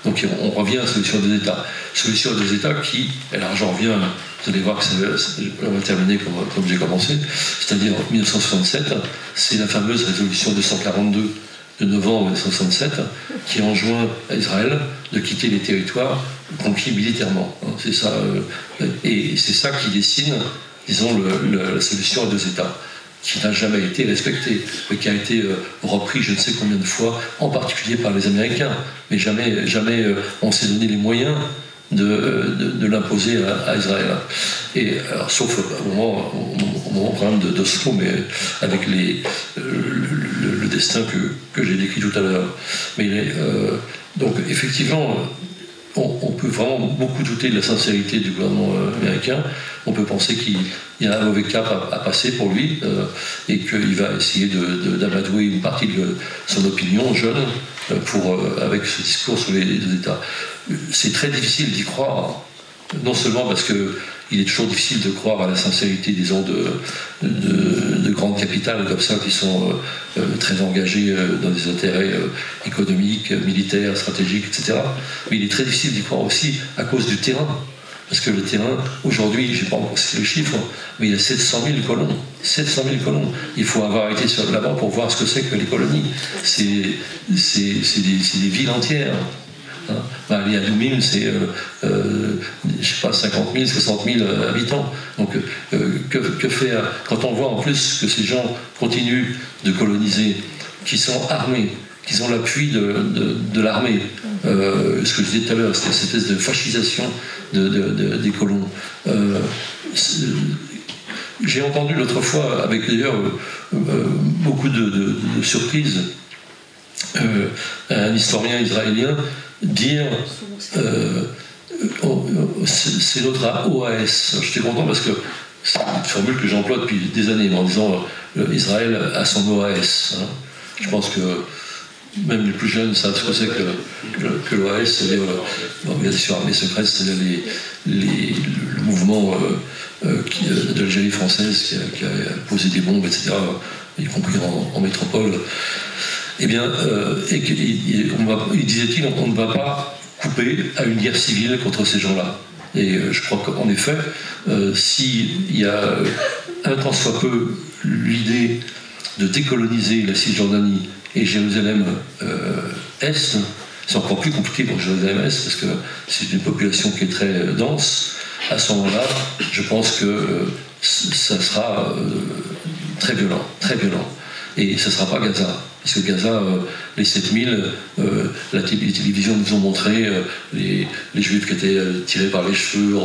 Donc on revient à la solution à 2 États. Solution à 2 États qui, alors j'en reviens, vous allez voir que on va terminer comme j'ai commencé, c'est-à-dire en 1967, c'est la fameuse résolution 242 de novembre 1967 qui enjoint à Israël de quitter les territoires conquis militairement. C'est ça, et c'est ça qui dessine, disons, la solution à 2 États, qui n'a jamais été respectée, mais qui a été repris je ne sais combien de fois, en particulier par les Américains, mais jamais on s'est donné les moyens de l'imposer à Israël. Et alors, sauf au moment quand même d'Oslo, mais avec le destin que j'ai décrit tout à l'heure. Mais donc effectivement, on peut vraiment beaucoup douter de la sincérité du gouvernement américain. On peut penser qu'il y a un mauvais cap à passer pour lui, et qu'il va essayer d'amadouer une partie de son opinion jeune avec ce discours sur les 2 États. C'est très difficile d'y croire, non seulement parce qu'il est toujours difficile de croire à la sincérité, disons, de grandes capitales comme ça qui sont très engagées dans des intérêts économiques, militaires, stratégiques, etc. Mais il est très difficile d'y croire aussi à cause du terrain. Parce que le terrain, aujourd'hui, je n'ai pas encore cité le chiffre, mais il y a 700 000 colons. 700 000 colons. Il faut avoir été sur là-bas pour voir ce que c'est que les colonies. C'est des villes entières. Les Adoumim, c'est, je sais pas, 50 000, 60 000 habitants. Donc, que faire quand on voit en plus que ces gens continuent de coloniser, qui sont armés, qui ont l'appui de l'armée, ce que je disais tout à l'heure, c'était cette espèce de fascisation des colons. J'ai entendu l'autre fois, avec d'ailleurs beaucoup de surprises, un historien israélien dire c'est notre OAS. J'étais content parce que c'est une formule que j'emploie depuis des années en disant Israël a son OAS. Je pense que même les plus jeunes savent ce que c'est que l'OAS, c'est-à-dire l'organisation armée secrète, c'est-à-dire le mouvement d'Al française qui a posé des bombes, etc., y compris en métropole. Eh bien, disait-il, on ne va pas couper à une guerre civile contre ces gens-là. Et je crois qu'en effet, s'il y a un tant soit peu l'idée de décoloniser la Cisjordanie et Jérusalem Est, c'est encore plus compliqué pour Jérusalem Est parce que c'est une population qui est très dense. À ce moment-là, je pense que ça sera très violent, très violent. Et ce ne sera pas Gaza. Parce que Gaza, les 7000, les télévisions nous ont montré les Juifs qui étaient tirés par les cheveux,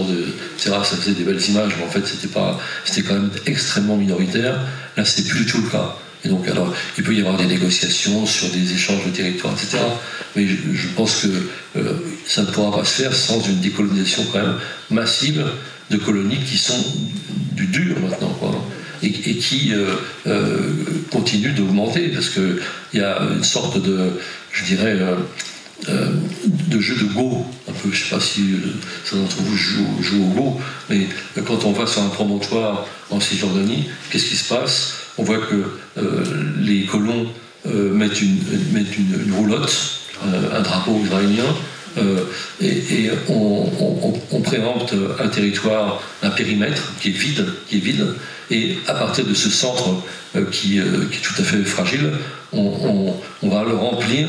etc. Ça faisait des belles images, mais en fait, c'était quand même extrêmement minoritaire. Là, c'est plus du tout le cas. Et donc, alors, il peut y avoir des négociations sur des échanges de territoires, etc. Mais je pense que ça ne pourra pas se faire sans une décolonisation quand même massive de colonies qui sont du dur maintenant, quoi. Et qui continue d'augmenter, parce qu'il y a une sorte de, je dirais, de jeu de Go, un peu, je ne sais pas si certains d'entre vous jouent au Go, mais quand on va sur un promontoire en Cisjordanie, qu'est-ce qui se passe? On voit que les colons mettent une roulotte, un drapeau israélien, et on préempte un territoire, un périmètre qui est vide, et à partir de ce centre qui est tout à fait fragile, on va le remplir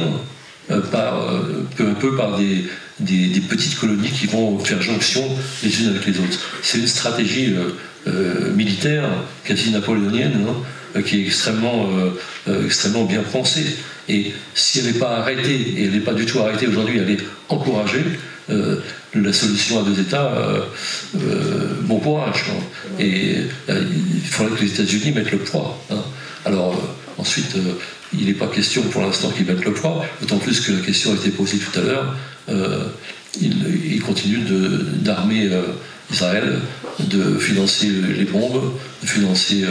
peu à peu par des petites colonies qui vont faire jonction les unes avec les autres. C'est une stratégie militaire, quasi napoléonienne, hein, qui est extrêmement bien pensée. Et si elle n'est pas arrêtée, et elle n'est pas du tout arrêtée aujourd'hui, elle est encouragée, la solution à deux États, bon courage. Hein. Et il faudrait que les États-Unis mettent le poids. Hein. Alors ensuite, il n'est pas question pour l'instant qu'ils mettent le poids, d'autant plus que la question a été posée tout à l'heure. Ils continuent d'armer Israël, de financer les bombes, de financer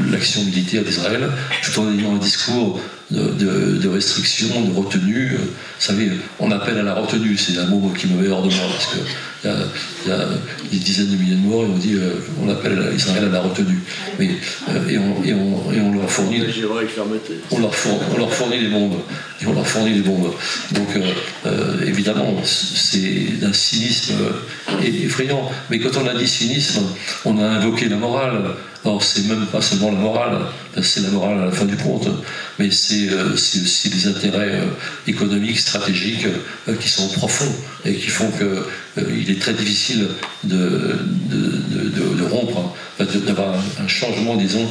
l'action militaire d'Israël, tout en ayant un discours de restriction, de retenue. Vous savez, on appelle à la retenue, c'est un mot qui me met hors de moi, parce qu'il y a des dizaines de milliers de morts, et on dit on appelle Israël à la retenue. Mais, et on leur fournit... On leur fournit des bombes. Et on leur fournit des bombes. Donc, évidemment, c'est d'un cynisme effrayant. Mais quand on a dit cynisme, on a invoqué la morale. Or, c'est même pas seulement la morale, c'est la morale à la fin du compte, mais c'est aussi des intérêts économiques, stratégiques qui sont profonds et qui font qu'il est très difficile de rompre, d'avoir un changement, disons,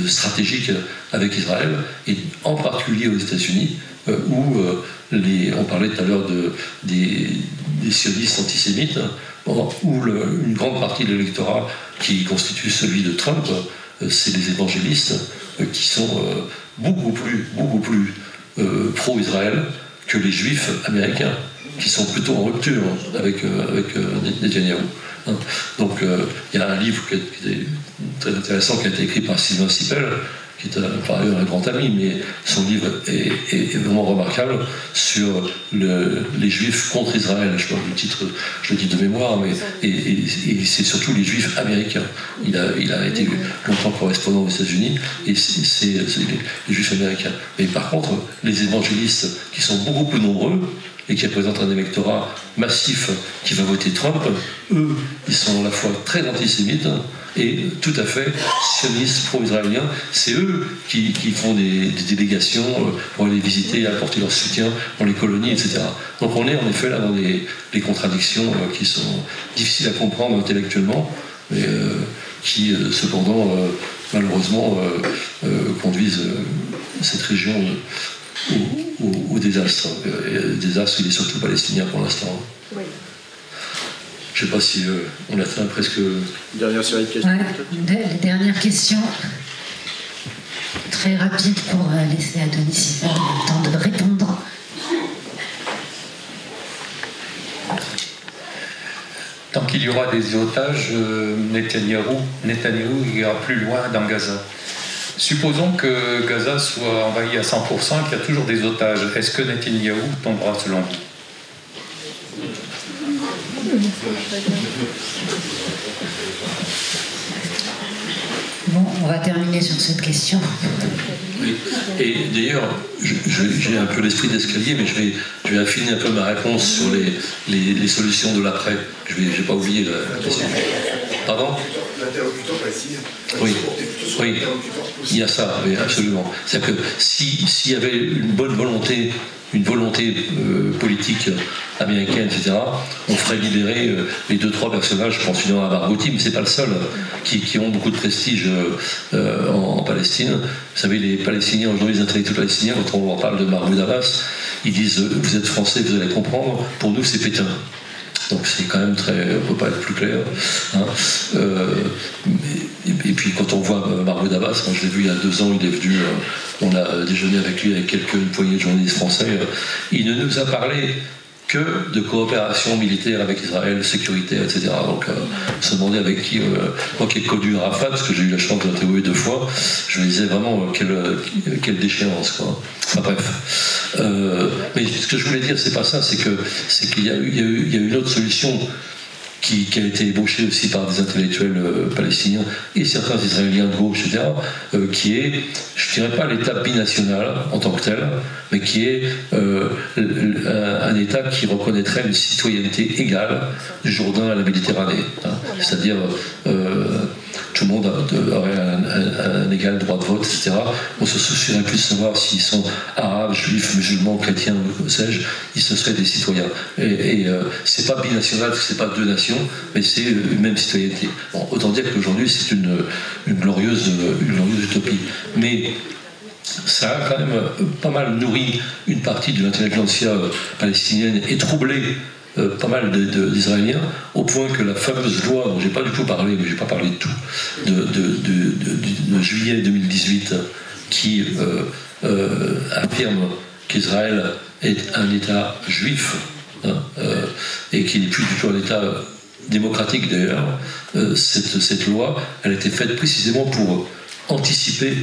stratégique avec Israël, et en particulier aux États-Unis, où on parlait tout à l'heure des sionistes antisémites, où une grande partie de l'électorat qui constitue celui de Trump, c'est les évangélistes qui sont beaucoup plus pro-Israël que les juifs américains, qui sont plutôt en rupture avec Netanyahou. Donc il y a un livre qui est très intéressant qui a été écrit par Sylvain Sipel, qui est par ailleurs un grand ami, mais son livre est vraiment remarquable sur les Juifs contre Israël. Je crois que le titre, je le dis de mémoire, mais et c'est surtout les Juifs américains. Il a été longtemps correspondant aux États-Unis, et c'est les Juifs américains. Mais par contre, les évangélistes, qui sont beaucoup plus nombreux, et qui représentent un électorat massif qui va voter Trump, eux, ils sont à la fois très antisémites et tout à fait sionistes, pro-israéliens. C'est eux qui font des délégations pour aller visiter et apporter leur soutien dans les colonies, etc. Donc on est en effet là dans des contradictions qui sont difficiles à comprendre intellectuellement, mais qui cependant malheureusement conduisent cette région au désastre. Le désastre, il est surtout palestinien pour l'instant. Oui. Je ne sais pas si on atteint presque... Dernière série de questions. Ouais, dernière question. Très rapide pour laisser Adonis faire le temps de répondre. Tant qu'il y aura des otages, Netanyahou ira plus loin dans Gaza. Supposons que Gaza soit envahi à 100%, qu'il y a toujours des otages. Est-ce que Netanyahou tombera selon vous? on va terminer sur cette question. Oui. Et d'ailleurs, j'ai un peu l'esprit d'escalier, mais je vais affiner un peu ma réponse sur les solutions de l'après. Je n'ai pas oublié la question. Pardon ? L'interlocuteur palestinien. Oui, oui, il y a ça, oui, absolument. C'est-à-dire que s'il y avait une bonne volonté, politique américaine, etc., on ferait libérer les 2-3 personnages, je pense finalement à Barghouti, mais c'est pas le seul, qui ont beaucoup de prestige en Palestine. Vous savez, les Palestiniens, aujourd'hui, les intellectuels palestiniens, quand on leur parle de Mahmoud Abbas, ils disent « vous êtes français, vous allez comprendre, pour nous c'est Pétain ». Donc c'est quand même très... on ne peut pas être plus clair. Hein. Et puis quand on voit Mahmoud Abbas, quand je l'ai vu il y a 2 ans, il est venu, on a déjeuné avec lui, avec une poignée de journalistes français, il ne nous a parlé que de coopération militaire avec Israël, sécuritaire, etc. Donc on se demandait avec qui, moi qui ai connu Arafat, parce que j'ai eu la chance de l'interviewer 2 fois, je me disais vraiment quelle déchéance, quoi. Enfin bref. Mais ce que je voulais dire, c'est pas ça, c'est qu'il y a eu une autre solution qui a été ébauchée aussi par des intellectuels palestiniens et certains Israéliens de gauche, etc., qui est, je dirais pas l'État binational en tant que tel, mais qui est un État qui reconnaîtrait une citoyenneté égale du Jourdain à la Méditerranée. Hein. C'est-à-dire tout le monde aurait un égal droit de vote, etc. On se soucierait plus de savoir s'ils sont arabes, juifs, musulmans, chrétiens, que sais-je, ils se seraient des citoyens. Et c'est pas binational, c'est pas 2 nations, mais c'est une même citoyenneté. Bon, autant dire qu'aujourd'hui c'est une glorieuse utopie. Mais ça a quand même pas mal nourri une partie de l'intelligentsia palestinienne et troublé pas mal d'Israéliens, au point que la fameuse loi, dont j'ai pas du tout parlé, mais j'ai pas parlé de tout, de juillet 2018, qui affirme qu'Israël est un État juif, hein, et qu'il n'est plus du tout un État démocratique d'ailleurs, cette loi, elle a été faite précisément pour anticiper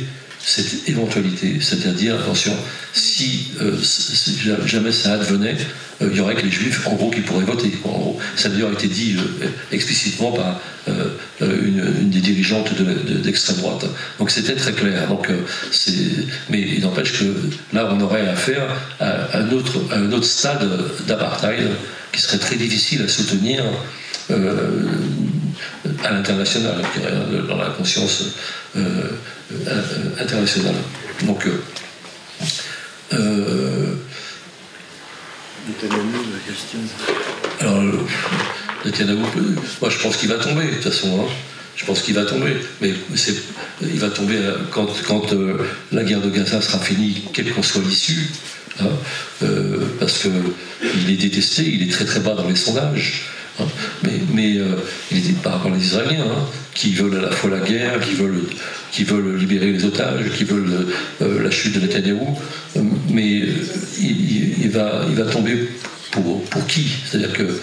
cette éventualité, c'est-à-dire, attention, si jamais ça advenait, il y aurait que les juifs, en gros, qui pourraient voter. En gros. Ça a d'ailleurs été dit explicitement par une des dirigeantes d'extrême droite. Donc c'était très clair. Donc, mais il n'empêche que là, on aurait affaire à un autre stade d'apartheid qui serait très difficile à soutenir à l'international, je dirais, dans la conscience internationale. Donc, alors, Netanyahou, moi je pense qu'il va tomber, de toute façon. Hein. Je pense qu'il va tomber. Mais il va tomber quand la guerre de Gaza sera finie, quelle qu'en soit l'issue. Hein, parce qu'il est détesté, il est très très bas dans les sondages. Hein, mais il est par rapport aux Israéliens, hein, qui veulent à la fois la guerre, qui veulent libérer les otages, qui veulent la chute de Netanyahou, mais il va tomber pour qui? C'est-à-dire que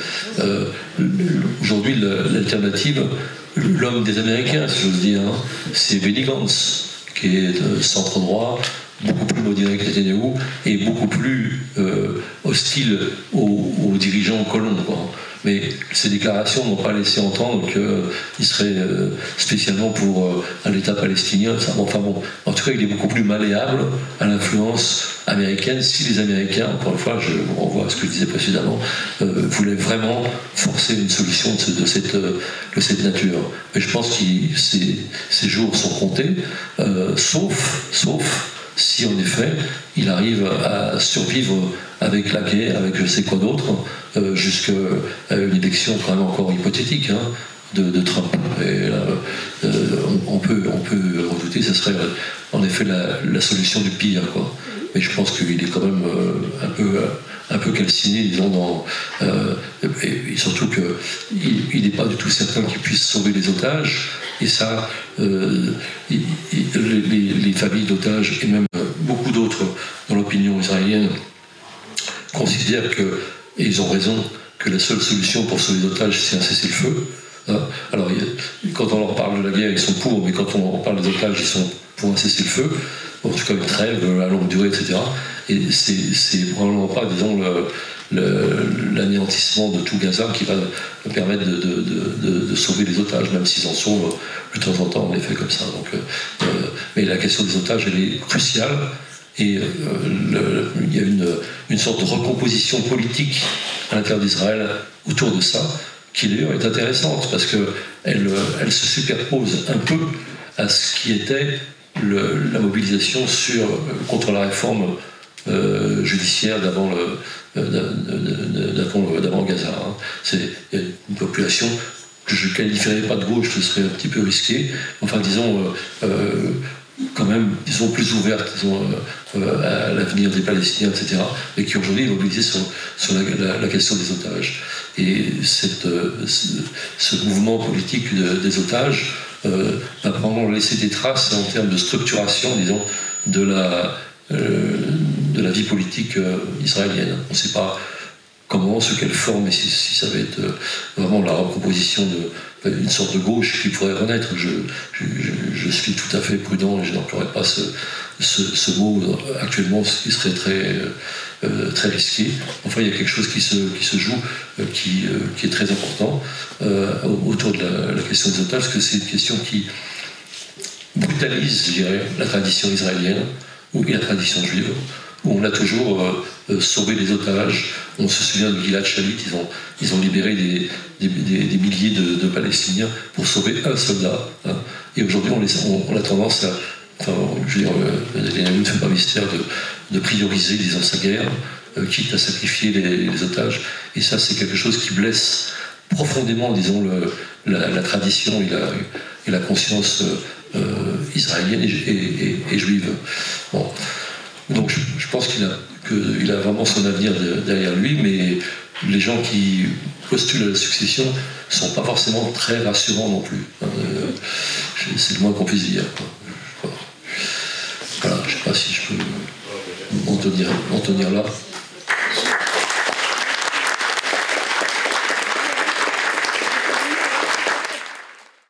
aujourd'hui l'alternative, l'homme des Américains, si j'ose dire, hein, c'est Benny Gantz, qui est de centre droit, beaucoup plus modéré que Netanyahou et beaucoup plus hostile aux dirigeants colons, quoi. Mais ces déclarations n'ont pas laissé entendre qu'il serait spécialement pour un État palestinien. Enfin bon, en tout cas, il est beaucoup plus malléable à l'influence américaine si les Américains, encore une fois, je vous renvoie à ce que je disais précédemment, voulaient vraiment forcer une solution de cette nature. Mais je pense que ces jours sont comptés, sauf si en effet il arrive à survivre avec la guerre, avec je sais quoi d'autre, jusqu'à une élection quand même encore hypothétique, hein, de Trump. Et on peut redouter, ce serait en effet la solution du pire, quoi. Mais je pense qu'il est quand même un peu calciné, disons, et surtout qu'il n'est pas du tout certain qu'il puisse sauver les otages. Et ça, les familles d'otages et même beaucoup d'autres dans l'opinion israélienne considèrent que, et ils ont raison, que la seule solution pour sauver les otages, c'est un cessez-le-feu. Hein. Alors, quand on leur parle de la guerre, ils sont pour, mais quand on leur parle des otages, ils sont pour un cessez-le-feu, en tout cas une trêve à longue durée, etc. Et c'est probablement pas, disons, l'anéantissement de tout Gaza qui va permettre de sauver les otages, même s'ils en sauvent de temps en temps, en effet, comme ça. Donc, mais la question des otages, elle est cruciale. Et il y a une sorte de recomposition politique à l'intérieur d'Israël autour de ça, qui d'ailleurs est intéressante, parce qu'elle se superpose un peu à ce qui était la mobilisation contre la réforme judiciaire d'avant Gaza. Hein. C'est une population que je ne qualifierais pas de gauche, ce serait un petit peu risqué. Enfin, disons, quand même, disons, plus ouverte à l'avenir des Palestiniens, etc., mais qui aujourd'hui est mobilisée sur la question des otages. Et ce mouvement politique des otages va probablement laisser des traces en termes de structuration, disons, de la vie politique israélienne. On ne sait pas comment, sous quelle forme, et si ça va être vraiment la recomposition d'une sorte de gauche qui pourrait renaître. Je suis tout à fait prudent et je n'emploierai pas ce mot actuellement, ce qui serait très risqué. Enfin, il y a quelque chose qui se joue, qui est très important autour de la question des otages, parce que c'est une question qui brutalise, je dirais, la tradition israélienne et la tradition juive, où on a toujours sauvé les otages. On se souvient de Gilad Shalit, ils ont libéré des milliers de Palestiniens pour sauver un soldat. Hein. Et aujourd'hui, on a tendance à... Enfin, je veux dire, ne fait pas mystère de prioriser, disons, sa guerre, quitte à sacrifier les otages. Et ça, c'est quelque chose qui blesse profondément, disons, la tradition et la conscience israélienne et juive. Bon. Donc je pense qu'il a vraiment son avenir derrière lui, mais les gens qui postulent à la succession ne sont pas forcément très rassurants non plus. C'est le moins qu'on puisse dire. Voilà, je ne sais pas si je peux m'en tenir là.